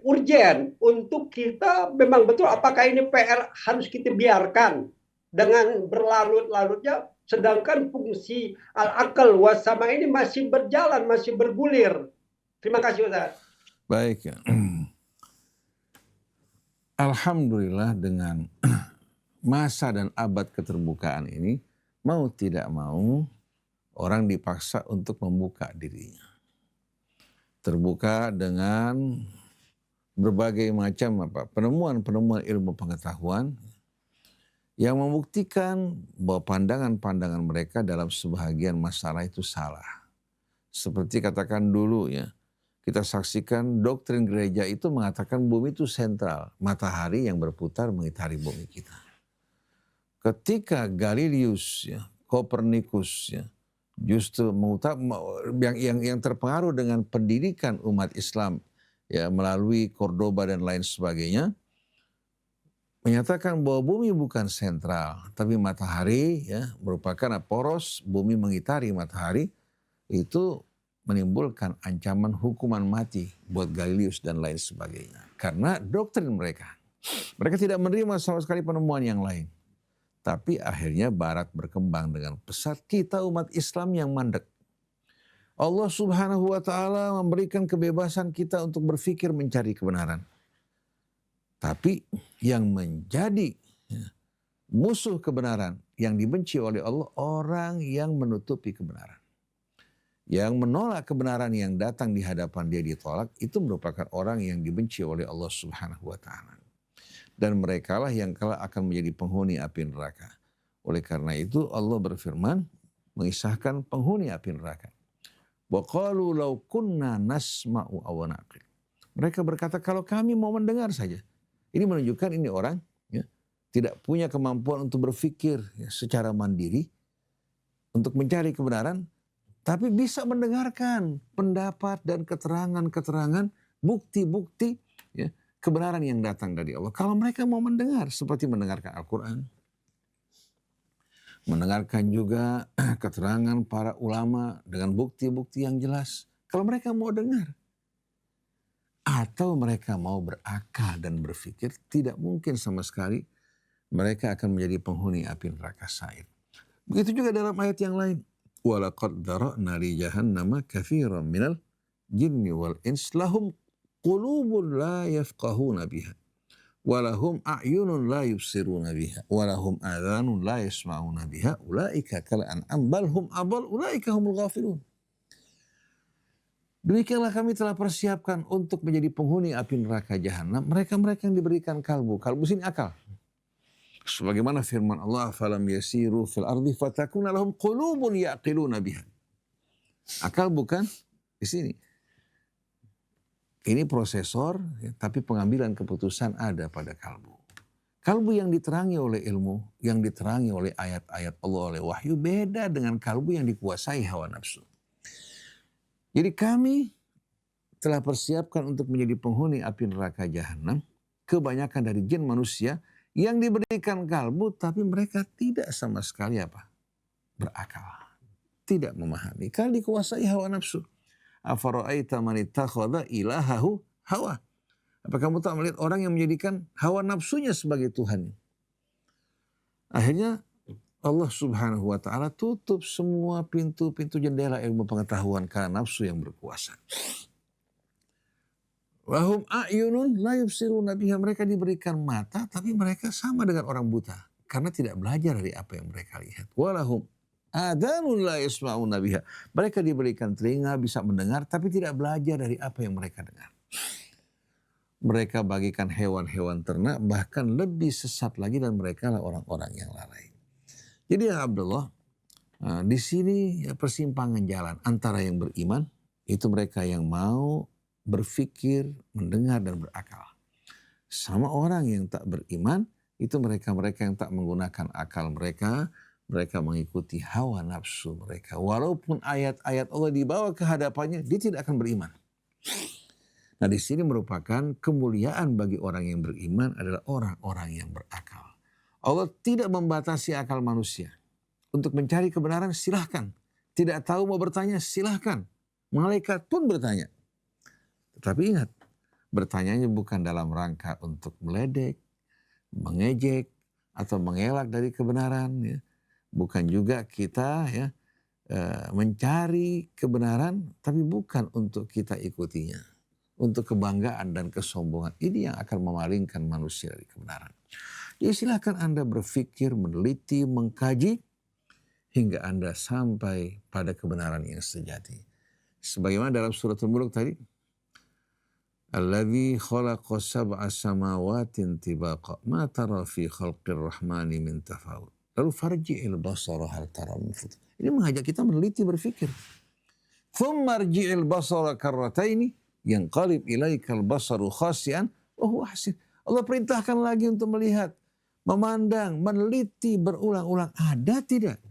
urgen untuk kita memang betul apakah ini PR harus kita biarkan dengan berlarut-larutnya, sedangkan fungsi al-akal wasama ini masih berjalan, masih bergulir. Terima kasih Ustaz. Baik. Alhamdulillah dengan masa dan abad keterbukaan ini, mau tidak mau orang dipaksa untuk membuka dirinya. Terbuka dengan berbagai macam penemuan-penemuan ilmu pengetahuan yang membuktikan bahwa pandangan-pandangan mereka dalam sebahagian masalah itu salah. Seperti katakan dulu ya, kita saksikan doktrin gereja itu mengatakan bumi itu sentral, matahari yang berputar mengitari bumi kita. Ketika Galilius, ya, Kopernikus, ya, justru yang terpengaruh dengan pendidikan umat Islam, ya, melalui Cordoba dan lain sebagainya, menyatakan bahwa bumi bukan sentral, tapi matahari ya merupakan poros, bumi mengitari matahari, itu menimbulkan ancaman hukuman mati buat Galilius dan lain sebagainya. Karena doktrin mereka tidak menerima sama sekali penemuan yang lain. Tapi akhirnya Barat berkembang dengan pesat, kita umat Islam yang mandek. Allah Subhanahu wa Ta'ala memberikan kebebasan kita untuk berpikir mencari kebenaran. Tapi yang menjadi musuh kebenaran, yang dibenci oleh Allah, orang yang menutupi kebenaran. Yang menolak kebenaran yang datang di hadapan dia ditolak, itu merupakan orang yang dibenci oleh Allah Subhanahu wa Ta'ala. Dan merekalah yang kelak akan menjadi penghuni api neraka. Oleh karena itu Allah berfirman mengisahkan penghuni api neraka. Wa qalu law kunna nasma'u aw naqil. Mereka berkata kalau kami mau mendengar saja. Ini menunjukkan ini orang ya, tidak punya kemampuan untuk berpikir ya, secara mandiri untuk mencari kebenaran, tapi bisa mendengarkan pendapat dan keterangan-keterangan, bukti-bukti ya, kebenaran yang datang dari Allah. Kalau mereka mau mendengar, seperti mendengarkan Al-Quran, mendengarkan juga keterangan para ulama dengan bukti-bukti yang jelas. Kalau mereka mau dengar, atau mereka mau berakal dan berpikir, tidak mungkin sama sekali mereka akan menjadi penghuni api neraka sa'ir. Begitu juga dalam ayat yang lain. وَلَقَدْ ذَرَأْنَا لِجَهَنَّمَ كَثِيرًا مِنَ الْجِنِّ وَالْإِنسِ لَهُمْ قُلُوبٌ لَا يَفْقَهُونَ بِهَا وَلَهُمْ أَعْيُنٌ لَا يُبْصِرُونَ بِهَا وَلَهُمْ آذَانٌ لَا يَسْمَعُونَ بِهَا أُولَئِكَ كَالْأَنْعَامِ بَلْ هُمْ أَضَلُّ أُولَئِكَ هُمُ الْغَافِلُونَ. Demikianlah kami telah persiapkan untuk menjadi penghuni api neraka jahanam mereka-mereka yang diberikan kalbu. Kalbu sini akal. Sebagaimana firman Allah, "Falam yasiru fil ardi fatakuna lahum qulubun yaqiluna biha." Akal bukan di sini. Ini prosesor, ya, tapi pengambilan keputusan ada pada kalbu. Kalbu yang diterangi oleh ilmu, yang diterangi oleh ayat-ayat Allah, oleh wahyu, beda dengan kalbu yang dikuasai hawa nafsu. Jadi kami telah persiapkan untuk menjadi penghuni api neraka jahanam, kebanyakan dari jin manusia yang diberikan kalbu, tapi mereka tidak sama sekali berakal, tidak memahami, karena dikuasai hawa nafsu. Afara'aita man ittakhadha ilahahu hawa. Apa kamu tak melihat orang yang menjadikan hawa nafsunya sebagai Tuhan? Akhirnya Allah Subhanahu wa ta'ala tutup semua pintu-pintu jendela ilmu pengetahuan karena nafsu yang berkuasa. Wahum a'yunun la yubsiruna biha, mereka diberikan mata tapi mereka sama dengan orang buta karena tidak belajar dari apa yang mereka lihat. Walahum adanun la yasma'una biha, mereka diberikan telinga bisa mendengar tapi tidak belajar dari apa yang mereka dengar. Mereka bagikan hewan-hewan ternak, bahkan lebih sesat lagi, dan mereka lah orang-orang yang lalai. Jadi ya Abdullah, di sini persimpangan jalan antara yang beriman, itu mereka yang mau berpikir, mendengar dan berakal. Sama orang yang tak beriman, itu mereka-mereka yang tak menggunakan akal mereka mengikuti hawa nafsu mereka. Walaupun ayat-ayat Allah dibawa ke hadapannya, dia tidak akan beriman. Nah, di sini merupakan kemuliaan bagi orang yang beriman adalah orang-orang yang berakal. Allah tidak membatasi akal manusia. Untuk mencari kebenaran silahkan. Tidak tahu mau bertanya silahkan. Malaikat pun bertanya. Tetapi ingat, bertanyanya bukan dalam rangka untuk meledek, mengejek, atau mengelak dari kebenaran. Ya. Bukan juga kita mencari kebenaran, tapi bukan untuk kita ikutinya. Untuk kebanggaan dan kesombongan. Ini yang akan memalingkan manusia dari kebenaran. Jadi silakan Anda berpikir, meneliti, mengkaji, hingga Anda sampai pada kebenaran yang sejati. Sebagaimana dalam suratul Mulk tadi, Alladzi khalaqa sab'a samawatin tibaqa ma tara fi khalqir rahmani min tafawut. Lalu farji'il basara hal tara min futur. Ini mengajak kita meneliti, berpikir. Thumma rji'il basara karrataini yanqalib ilaikal basaru khasi'an wa huwa hasir. Allah perintahkan lagi untuk melihat, memandang, meneliti berulang-ulang. Ada tidak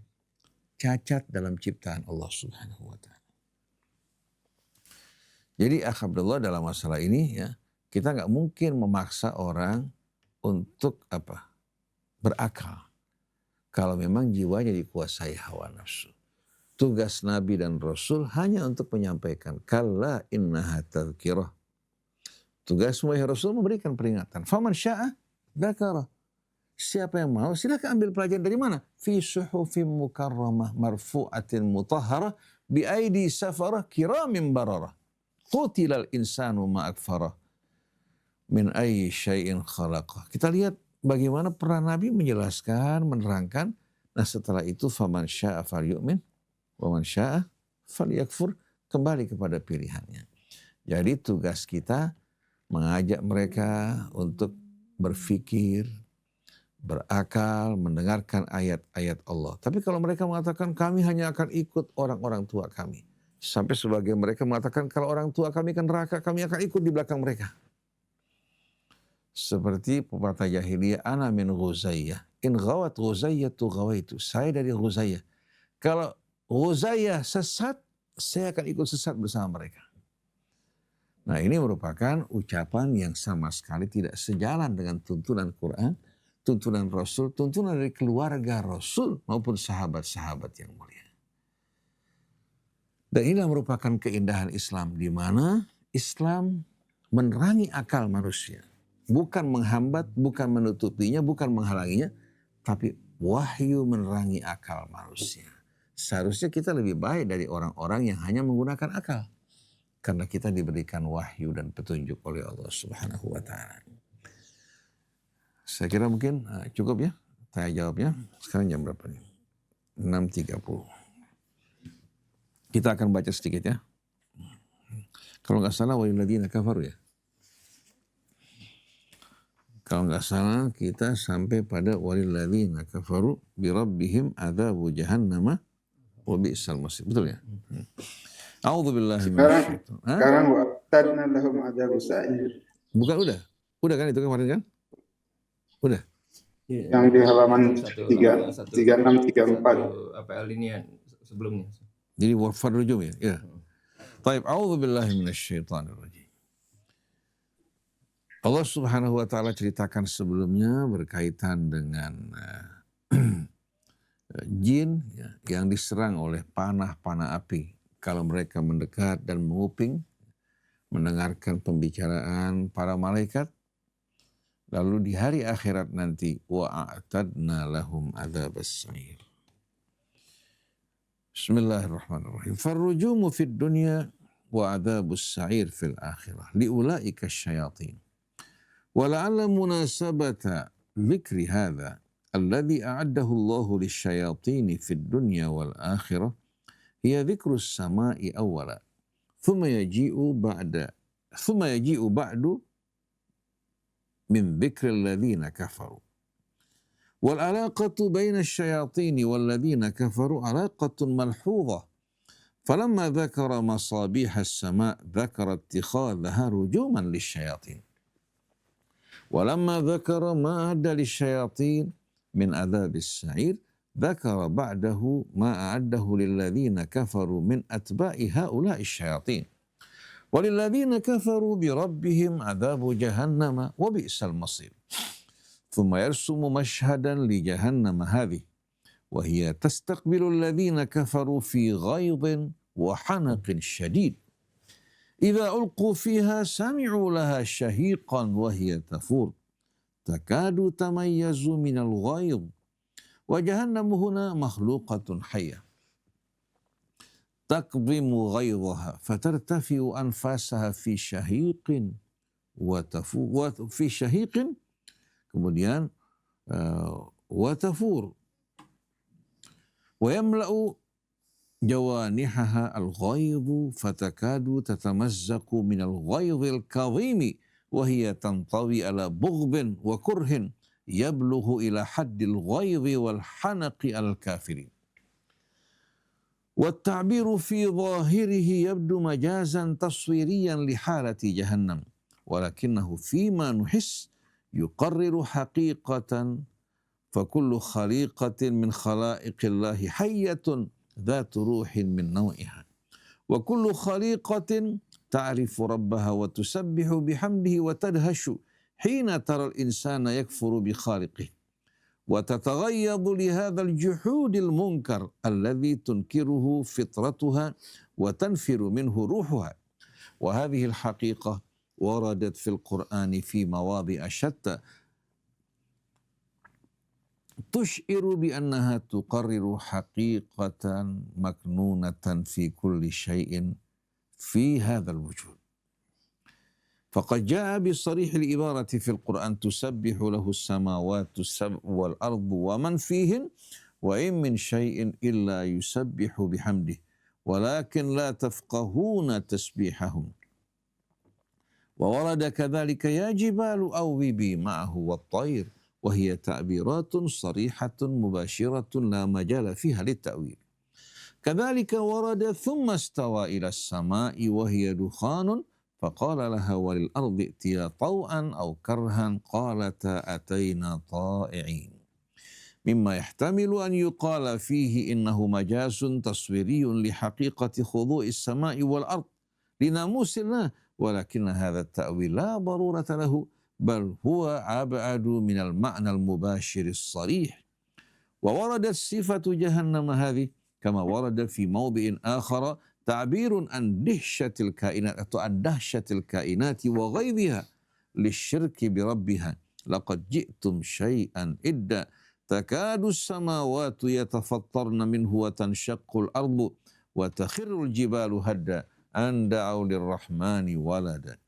cacat dalam ciptaan Allah Subhanahu wa ta'ala? Jadi Abdullah, dalam masalah ini ya, kita nggak mungkin memaksa orang untuk berakal kalau memang jiwanya dikuasai hawa nafsu. Tugas Nabi dan Rasul hanya untuk menyampaikan, kalla innaha tadhkirah. Tugasmu ya Rasul memberikan peringatan. Faman sya'a dzakara. Siapa yang mau silakan ambil pelajaran dari mana? Fi suhufin mukarramah marfu'atin mutahharah bi aidi safarah kiramin bararah. Qutilal insanu ma akfarah min ayyi syai'in khalaqah. Kita lihat bagaimana peran Nabi menjelaskan, menerangkan. Nah, setelah itu faman sya'a falyu'min wa man sya'a falyakfur, kembali kepada pilihannya. Jadi tugas kita mengajak mereka untuk berpikir, berakal, mendengarkan ayat-ayat Allah. Tapi kalau mereka mengatakan kami hanya akan ikut orang-orang tua kami. Sampai sebagian mereka mengatakan kalau orang tua kami kan neraka, kami akan ikut di belakang mereka. Seperti pepatah jahiliyah, ana min Ghuzayyah. In ghawat Ghuzayyah tu ghawaitu. Saya dari Ghuzayyah. Kalau Ghuzayyah sesat, saya akan ikut sesat bersama mereka. Nah, ini merupakan ucapan yang sama sekali tidak sejalan dengan tuntunan Quran, tuntunan Rasul, tuntunan dari keluarga Rasul maupun sahabat-sahabat yang mulia. Dan inilah merupakan keindahan Islam, di mana Islam menerangi akal manusia. Bukan menghambat, bukan menutupinya, bukan menghalanginya, tapi wahyu menerangi akal manusia. Seharusnya kita lebih baik dari orang-orang yang hanya menggunakan akal. Karena kita diberikan wahyu dan petunjuk oleh Allah Subhanahu wa ta'ala. Saya kira mungkin cukup ya. Saya jawabnya. Sekarang jam berapa nih? 6.30. Kita akan baca sedikit ya. Kalau nggak salah walilladzina kafaru ya. Kalau nggak salah kita sampai pada walilladzina kafaru birabbihim adzabu jahannama wa bi'sal masir. Betul ya? A'udzubillahi minasyaitonir rajim. Sekarang wa'tadna lahum adzabus sa'ir. Bukan udah? Udah kan itu kemarin kan? Udah. Yang di halaman 3634. Apa alinea sebelumnya? Jadi warfad rujum ya? Ya. Taib, a'udzubillahi minasyaitonir rajim. Allah Subhanahu wa ta'ala ceritakan sebelumnya berkaitan dengan jin yang diserang oleh panah-panah api. Kalau mereka mendekat dan menguping, mendengarkan pembicaraan para malaikat. Lalu di hari akhirat nanti wa'atadna lahum adzabas sa'ir. Bismillahirrahmanirrahim. Farrujumu fid dunya wa adzabus sa'ir fil akhirah liulaika asyayatin. ولعل مناسبة ذكر هذا الذي أعده الله للشياطين في الدنيا والآخرة هي ذكر السماء أولا ثم يجيء بعد من ذكر الذين كفروا. والعلاقة بين الشياطين والذين كفروا علاقة ملحوظة، فلما ذكر مصابيح السماء ذكر اتخاذها رجوما للشياطين، ولما ذكر ما أعد للشياطين من عذاب السعير ذكر بعده ما أعده للذين كفروا من أتباع هؤلاء الشياطين، وللذين كفروا بربهم عذاب جهنم وبئس المصير. ثم يرسم مشهدا لجهنم هذه وهي تستقبل الذين كفروا في غيظ وحنق شديد، إذا ألقوا فيها سمعوا لها شهيقا وهي تفور تكاد تميز من الغيظ، وجهنم هنا مخلوقة حية تكظم غيظها فترتفع أنفاسها في شهيق وتفور، في شهيق kemudian وتفور ويملأ جوانحها الغيظ فتكاد تتمزق من الغيظ الكظيم وهي تنطوي على بغض وكره يبلغ إلى حد الغيظ والحنق على الكافرين. والتعبير في ظاهره يبدو مجازا تصويريا لحالة جهنم، ولكنه فيما نحس يقرر حقيقة، فكل خليقة من خلائق الله حية ذات روح من نوعها، وكل خليقة تعرف ربها وتسبح بحمده وتدهش حين ترى الإنسان يكفر بخالقه، وتتغيظ لهذا الجحود المنكر الذي تنكره فطرتها وتنفر منه روحها. وهذه الحقيقة وردت في القرآن في مواضع شتى تشعر بأنها تقرر حقيقة مكنونة في كل شيء في هذا الوجود. فقد جاء بصريح العبارة في القرآن تسبح له السماوات السبع والأرض ومن فيهن وإن من شيء إلا يسبح بحمده ولكن لا تفقهون تسبيحهم. وورد كذلك يا جبال أوبي معه والطير، وهي تعبيرات صريحة مباشرة لا مجال فيها للتأويل. كذلك ورد ثم استوى إلى السماء وهي دخان فقال لها وللأرض ائتيا طوعا أو كرها قالتا أتينا طائعين، مما يحتمل أن يقال فيه إنه مجاز تصويري لحقيقة خضوع السماء والأرض لناموس الله، ولكن هذا التأويل لا ضرورة له، بل هو أبعد من المعنى المباشر الصريح. ووردت صفة جهنم هذه كما ورد في موضع آخر تعبير عن دهشة الكائنات أو عن دهشة الكائنات وغيظها للشرك بربها، لقد جئتم شيئا إدا تكاد السماوات يتفطرن منه وتنشق الأرض وتخر الجبال هدا أن دعوا للرحمن ولدا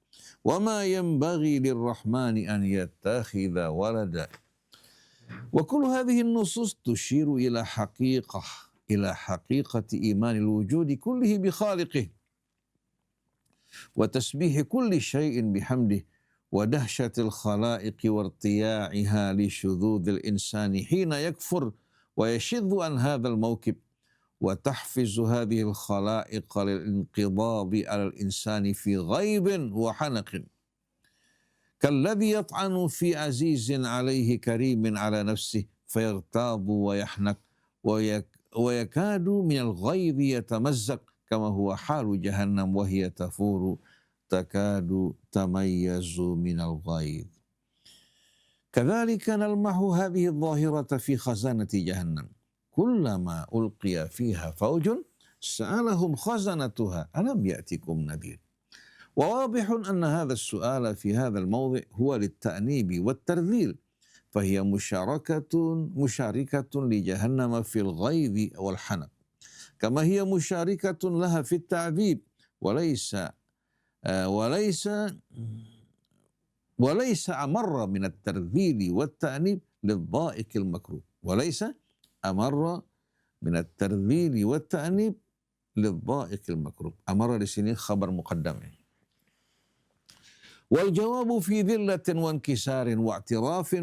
وما ينبغي للرحمن أن يتخذ ولدا. وكل هذه النصوص تشير إلى حقيقة إيمان الوجود كله بخالقه وتسبيح كل شيء بحمده ودهشة الخلائق وارتياعها لشذوذ الإنسان حين يكفر ويشذ عن هذا الموكب، وتحفز هذه الخلائق للانقضاض على الإنسان في غيظ وحنق كالذي يطعن في عزيز عليه كريم على نفسه فيغتاظ ويحنق ويكاد من الغيظ يتمزق كما هو حال جهنم وهي تفور تكاد تميز من الغيظ. كذلك نلمح هذه الظاهرة في خزانة جهنم، كلما ألقي فيها فوج سألهم خزنتها ألم يأتكم نذير وواضح أن هذا السؤال في هذا الموضع هو للتأنيب والترذيل، فهي مشاركة لجهنم في الغيظ والحنق، كما هي مشاركة لها في التعذيب، وليس أمر من الترذيل والتأنيب للضائق المكروه، وليس أمر من الترذيل والتأنيب للضائق المكروه. أمر di sini khabar muqaddam. والجواب في ذلة وانكسار واعتراف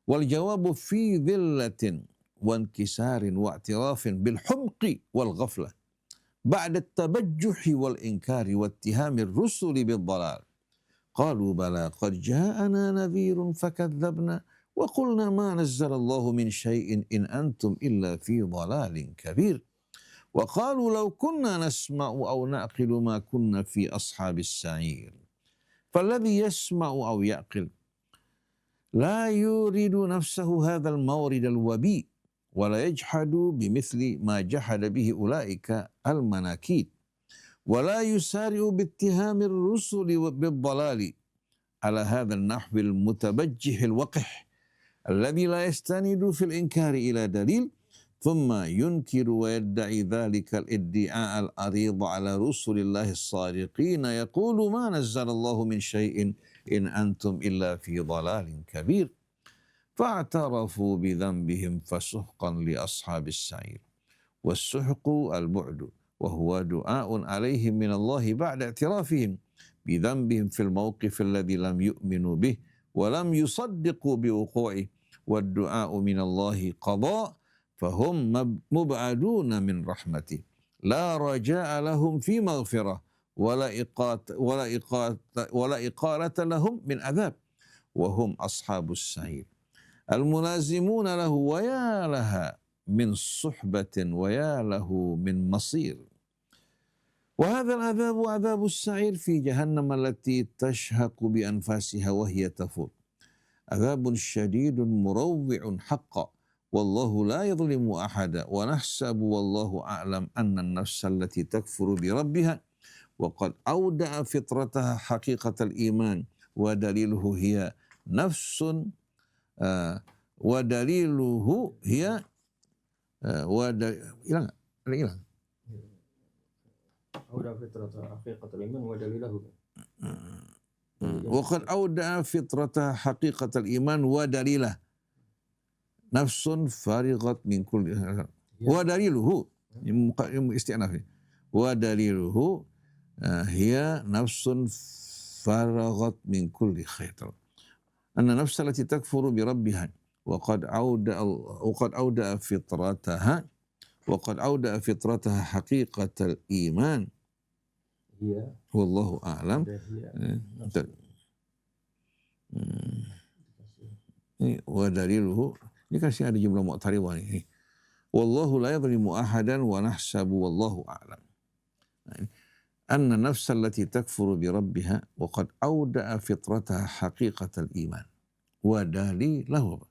والجواب في ذلة وانكسار واعتراف بالحمق والغفلة بعد التبجح والإنكار واتهام الرسل بالضلال. قالوا بلى قد جاءنا نذير فكذبنا وقلنا ما نزل الله من شيء إن أنتم إلا في ضلال كبير. وقالوا لو كنا نسمع أو نعقل ما كنا في أصحاب السعير. فالذي يسمع أو يعقل لا يورد نفسه هذا المورد الوبيء ولا يجحد بمثل ما جحد به أولئك المناكيد، ولا يسارع باتهام الرسل بالضلال على هذا النحو المتبجح الوقح الذي لا يستند في الإنكار إلى دليل ثم ينكر ويدعي ذلك الادعاء العريض على رسل الله الصادقين يقول ما نزل الله من شيء إن أنتم إلا في ضلال كبير. فاعترفوا بذنبهم فسحقا لأصحاب السعير. والسحق البعد وهو دعاء عليهم من الله بعد اعترافهم بذنبهم في الموقف الذي لم يؤمنوا به ولم يصدقوا بوقوعه، والدعاء من الله قضاء فهم مبعدون من رحمته لا رجاء لهم في مغفرة ولا إقالة لهم من عذاب، وهم أصحاب السعير الملازمون له ويا لها من صحبة ويا له من مصير. وهذا العذاب عذاب السعير في جهنم التي تشهق بأنفاسها وهي تفور، عذاب شديد مروع حقا، والله لا يظلم أحدا، ونحسب والله أعلم أن النفس التي تكفر بربها وقد أودع فطرتها حقيقة الإيمان ودليله هي نفس ودليله هي وقد أودع فطرتها حقيقة الإيمان ودليله نفس فارغت من كل ودليله استئناف ودليله هي نفس فرغت من كل خير. أن النفس التي تكفر بربها وقد أودع فطرتها حقيقة الإيمان والله أعلم. ودليله ini kasih ada jumlah mu'taribah ini. Wallahu la yadhlimu ahadan wa nahsabu wallahu a'lam. Anna nafsa allati takfuru bi rabbiha wa qad awda'a fitrataha haqiqatal iman. Wa daliluhu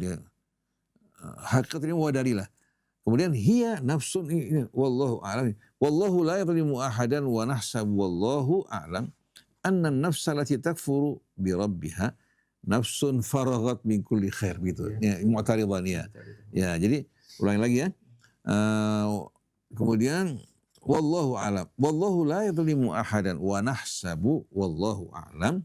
dia. Haqiqatul iman wa dalilah. Kemudian hiya nafsun wallahu a'lam. Wallahu la yadhlimu ahadan wa nahsabu wallahu a'lam. Anna nafsa allati takfuru bi rabbiha nafsun faragat min kulli khair, gitu. Ya, mu'taridan ya. Ya, jadi ulangi lagi ya. Kemudian wallahu a'lam. Wallahu la yadhlimu ahadan wa nahsabu wallahu a'lam.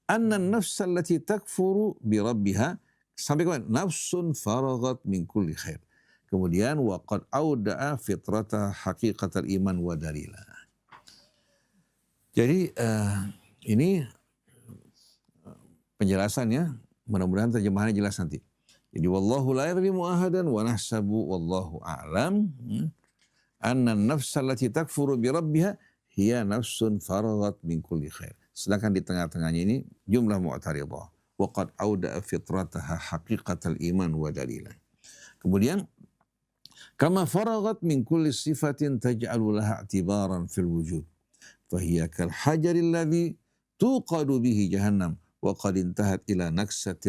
Anna an-nafsa allati takfuru bi rabbiha sampai ke nafsun faragat min kulli khair. Kemudian waqad auda'a fitrata haqiqatal iman wa dalilah. Jadi ini penjelasannya, mudah-mudahan terjemahannya jelas nanti. Jadi wallahu la yadhlimu ahadan wa nahsabu wallahu a'lam. Anna an-nafsa allati takfuru bi rabbiha hiya nafsun faragat min kulli khair. Sedangkan di tengah-tengahnya ini jumlah mu'taridah. Wa qad auda'a fitrataha haqiqatal iman wa dalilah. Kemudian kama faragat min kulli sifatin taj'alu laha i'tibaran fil wujud. Fahiya kal hajaril ladzi tuqadu bihi jahannam. وقد انتهت إلى نكسة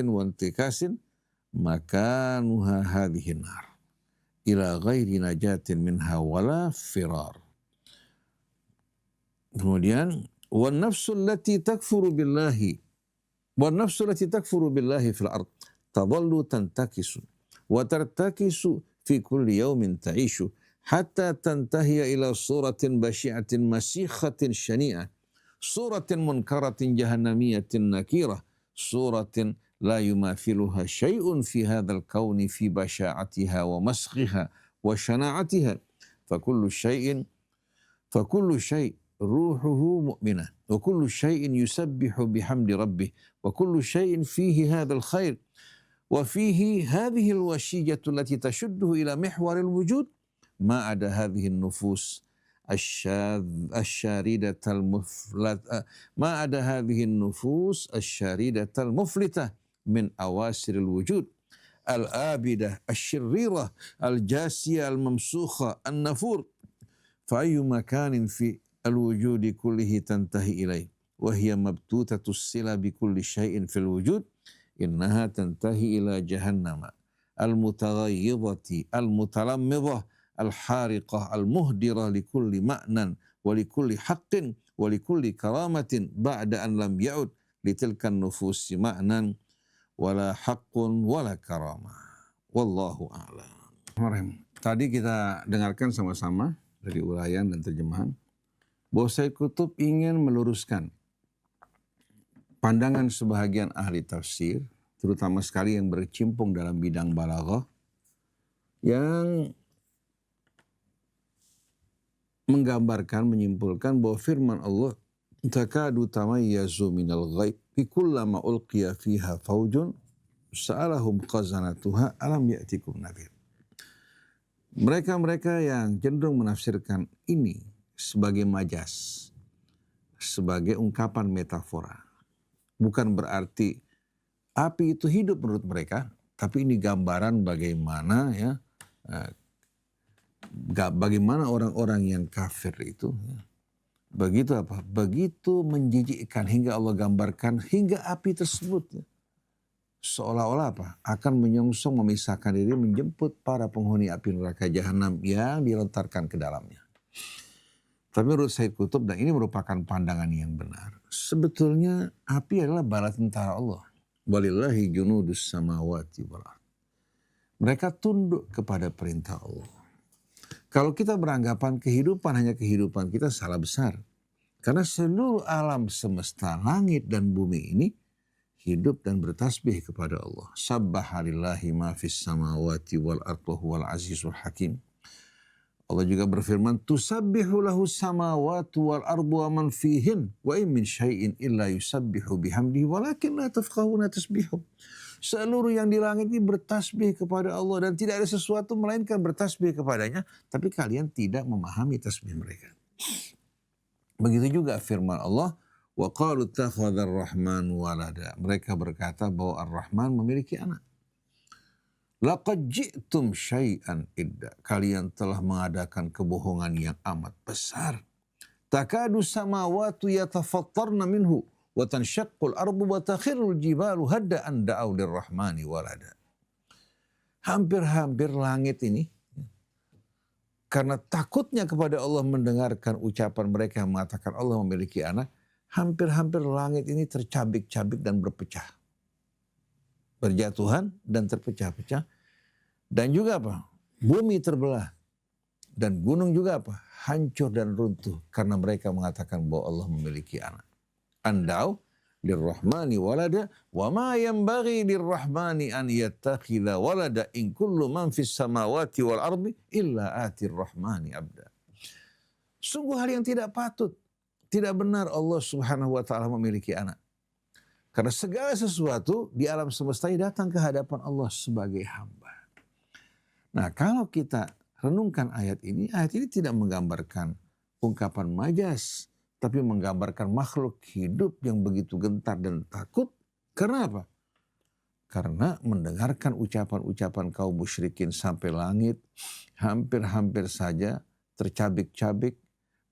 وارتكاس مكانها هذه النار ila ghairi najatin minha wala firar. Kemudian wan nafsul lati takfuru billahi fil ard tadallu tantakisu wa tartakisu fi kulli yawmin ta'ishu hatta tantahiya ila suratin basyi'atin masikhatin syani'ah suratin munkaratin jahannamiyatin nakirah suratin la yumathiluha syai'un fi hadzal kauni fi basya'atiha wa maskhiha wa syana'atiha fa kullu syai' ruhuhu mu'minah wa kullu syai'in yusabbihu bihamdi rabbih wa kullu syai'in fihi hadzal khair wa fihi hadhihi alwasiyatu allati tashudduhu ila mihwaril wujud ma ada hadhihi an-nufus الشاردة ما عدا هذه النفوس الشاردة المفلتة من أواسر الوجود الآبدة الشريرة الجاسية الممسوخة النفور فأي مكان في الوجود كله تنتهي إليه وهي مبتوتة الصلة بكل شيء في الوجود إنها تنتهي إلى جهنم المتغيظة المتلمظة الحارقة المهدرة لكل معنى ولكل حق ولكل كرامة بعد أن لم يعد لتلك النفوس معنى ولا حق ولا كرامة والله أعلم. Tadi kita dengarkan sama-sama dari uraian dan terjemahan bahwa Sayyid Qutb ingin meluruskan pandangan sebahagian ahli tafsir, terutama sekali yang berkecimpung dalam bidang balaghah, yang menggambarkan, menyimpulkan bahwa firman Allah takadu tamayyazu minal ghaib fi kullama ulqiya fiha faujun sa'alahum khazanatuha alam ya'tikum nadhir. Mereka-mereka yang cenderung menafsirkan ini sebagai majas, sebagai ungkapan metafora. Bukan berarti api itu hidup menurut mereka, tapi ini gambaran bagaimana ya bagaimana orang-orang yang kafir itu begitu menjijikkan hingga Allah gambarkan hingga api tersebut seolah-olah akan menyongsong memisahkan diri menjemput para penghuni api neraka jahanam yang dilontarkan ke dalamnya. Tapi menurut Sayyid Qutb, dan ini merupakan pandangan yang benar, sebetulnya api adalah bala tentara Allah. Walillahi junudus samawati wal ardh. Mereka tunduk kepada perintah Allah. Kalau kita beranggapan kehidupan hanya kehidupan kita, salah besar. Karena seluruh alam semesta, langit dan bumi ini hidup dan bertasbih kepada Allah. Sabbaha lillahi ma fis samawati wal ardh wal azizul hakim. Allah juga berfirman, tusabbihu lahu samawati wal ardu wa man fihin wa in min syai'in illa yusabbihu bihamdihi walakin la tafqahuna tasbihum. Seluruh yang di langit ini bertasbih kepada Allah dan tidak ada sesuatu melainkan bertasbih kepadanya, tapi kalian tidak memahami tasbih mereka. Begitu juga firman Allah, wa qalu takhadhar rahmanu walada. Mereka berkata bahwa Ar-Rahman memiliki anak. Laqad ji'tum syai'an idda. Kalian telah mengadakan kebohongan yang amat besar. Takadu samawatu yatafattarna minhu wa tanshaqqul ardu wa takhirul jibalu hadda an da'u lirrahmani walada. Hampir-hampir langit ini karena takutnya kepada Allah mendengarkan ucapan mereka yang mengatakan Allah memiliki anak, hampir-hampir langit ini tercabik-cabik dan berpecah. Berjatuhan dan terpecah-pecah. Dan juga bumi terbelah. Dan gunung juga hancur dan runtuh karena mereka mengatakan bahwa Allah memiliki anak. Andau lirrahmani walada wa ma yanbaghi lirrahmani an yattakhidha walada in kullu man fis samawati wal ardi illa atir rahmani abda. Sungguh hal yang tidak patut, tidak benar Allah Subhanahu wa taala memiliki anak. Karena segala sesuatu di alam semesta ini datang ke hadapan Allah sebagai hamba. Nah, kalau kita renungkan ayat ini tidak menggambarkan ungkapan majas, tapi menggambarkan makhluk hidup yang begitu gentar dan takut. Karena apa? Karena mendengarkan ucapan-ucapan kaum musyrikin sampai langit, hampir-hampir saja tercabik-cabik,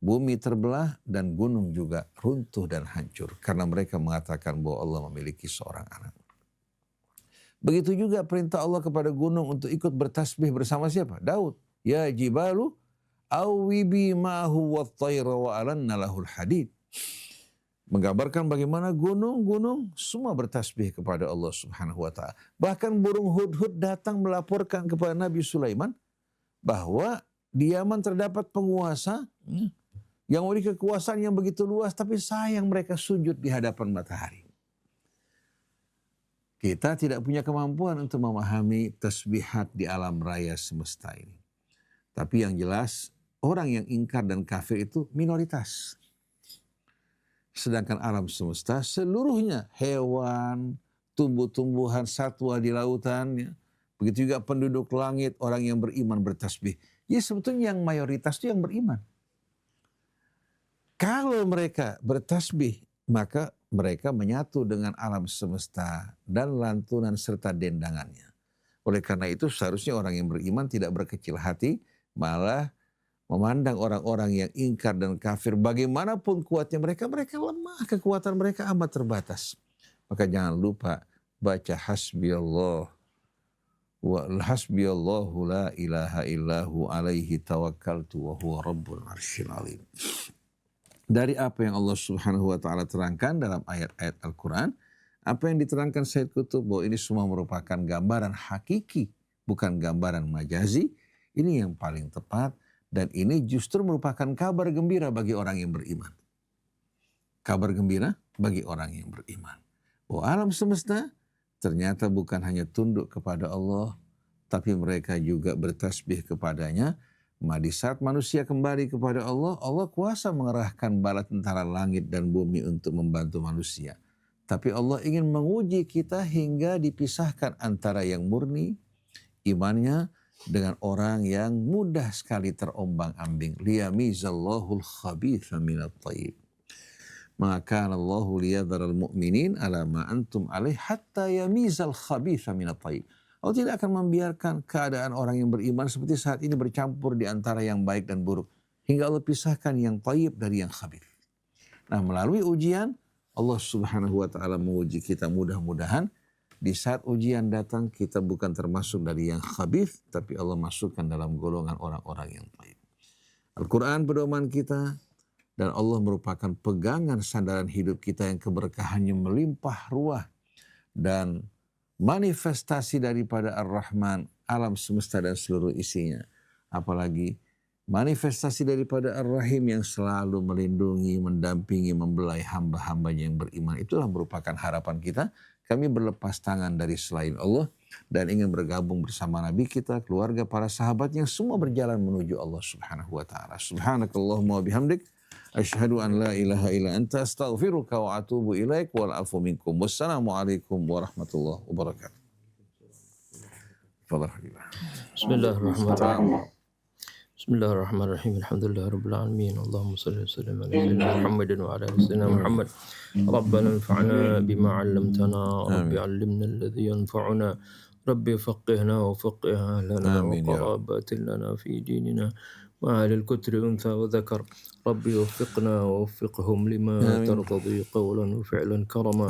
bumi terbelah, dan gunung juga runtuh dan hancur. Karena mereka mengatakan bahwa Allah memiliki seorang anak. Begitu juga perintah Allah kepada gunung untuk ikut bertasbih bersama siapa? Daud. Ya jibalu awibi ma'hu wat-tayra wa alanna lahul hadid. Menggambarkan bagaimana gunung-gunung semua bertasbih kepada Allah Subhanahu wa taala. Bahkan burung hudhud datang melaporkan kepada Nabi Sulaiman bahwa di Yaman terdapat penguasa yang memiliki kekuasaan yang begitu luas, tapi sayang mereka sujud di hadapan matahari. Kita tidak punya kemampuan untuk memahami tasbihat di alam raya semesta ini. Tapi yang jelas, orang yang ingkar dan kafir itu minoritas. Sedangkan alam semesta seluruhnya, hewan, tumbuh-tumbuhan, satwa di lautan, ya. Begitu juga penduduk langit, orang yang beriman bertasbih. Ya sebetulnya yang mayoritas itu yang beriman. Kalau mereka bertasbih, maka mereka menyatu dengan alam semesta dan lantunan serta dendangannya. Oleh karena itu seharusnya orang yang beriman tidak berkecil hati, malah memandang orang-orang yang ingkar dan kafir bagaimanapun kuatnya mereka lemah, kekuatan mereka amat terbatas. Maka jangan lupa baca hasbiyallah wa hasbiyallahu la ilaha illahu alaihi tawakkaltu wa huwa rabbul arsyil azim. Dari apa yang Allah Subhanahu wa taala terangkan dalam ayat-ayat Al-Quran, apa yang diterangkan Sayyid Qutb bahwa ini semua merupakan gambaran hakiki, bukan gambaran majazi, ini yang paling tepat dan ini justru merupakan kabar gembira bagi orang yang beriman. Kabar gembira bagi orang yang beriman. Bahwa alam semesta ternyata bukan hanya tunduk kepada Allah, tapi mereka juga bertasbih kepadanya. Di saat manusia kembali kepada Allah, Allah kuasa mengerahkan bala tentara langit dan bumi untuk membantu manusia. Tapi Allah ingin menguji kita hingga dipisahkan antara yang murni imannya dengan orang yang mudah sekali terombang-ambing. Liyamizallahul khabitha minat tayyib. Maka Allahu liyadharal mu'minin ala ma antum alaih hatta yamizal khabitha minat tayyib. Allah tidak akan membiarkan keadaan orang yang beriman seperti saat ini bercampur di antara yang baik dan buruk. Hingga Allah pisahkan yang tayyib dari yang khabith. Nah, melalui ujian, Allah Subhanahu wa ta'ala menguji kita, mudah-mudahan di saat ujian datang kita bukan termasuk dari yang khabith, tapi Allah masukkan dalam golongan orang-orang yang tayyib. Al-Quran pedoman kita, dan Allah merupakan pegangan sandaran hidup kita yang keberkahannya melimpah ruah dan manifestasi daripada Ar-Rahman, alam semesta dan seluruh isinya. Apalagi manifestasi daripada Ar-Rahim yang selalu melindungi, mendampingi, membelai hamba-hambanya yang beriman. Itulah merupakan harapan kita. Kami berlepas tangan dari selain Allah dan ingin bergabung bersama Nabi kita, keluarga, para sahabat yang semua berjalan menuju Allah Subhanahu wa ta'ala. Subhanakallahumma wa bihamdik. Asyhadu an la ilaha illa anta astaghfiruka wa atubu ilaik wal afu minkum. Wassalamualaikum warahmatullahi wabarakatuh. Bismillahirrahmanirrahim. Bismillahirrahmanirrahim. Alhamdulillahirabbil alamin. Allahumma shalli wa sallim ala sayyidina Muhammadin wa ala ali sayyidina Muhammad. Rabbana anfa'na bima 'allamtana, rabbi 'allimna alladhi yanfa'una. Rabbi faqihna wa faqih ahlana wa qarabatina fi dinina. وأهل الكتر أنثى وذكر ربي وفقنا ووفقهم لما ترتضي قولا وفعلا كرما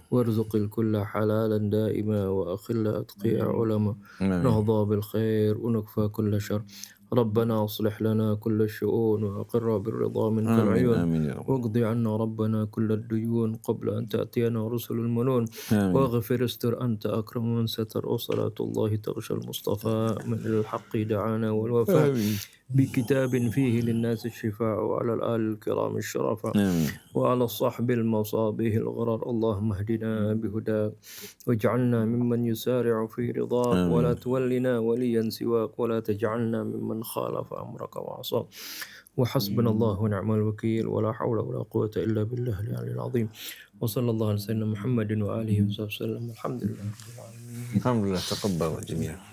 وارزق الكل حلالا دائما وأخل أتقياء علما نهضى بالخير ونكفى كل شر ربنا أصلح لنا كل الشؤون وأقر بالرضا منك العيون واقض عنا ربنا كل الديون قبل أن تأتينا رسل المنون واغفر استر أنت أكرم من ستر وصلاة الله تغشى المصطفى من الحق دعانا والوفاء بكتاب فيه للناس الشفاء وعلى الآل الكرام الشرفاء وعلى الصحب المصابيه الغرر اللهم اهدنا بهداك واجعلنا ممن يسارع في رضاك ولا تولنا وليا سواك ولا تجعلنا ممن خالف أمرك وعصاك وحسبنا الله ونعم الوكيل ولا حول ولا قوة إلا بالله العلي العظيم وصلى الله على سيدنا محمد وآله وصحبه وسلم الحمد لله رب العالمين. الحمد لله تقبل جميعا.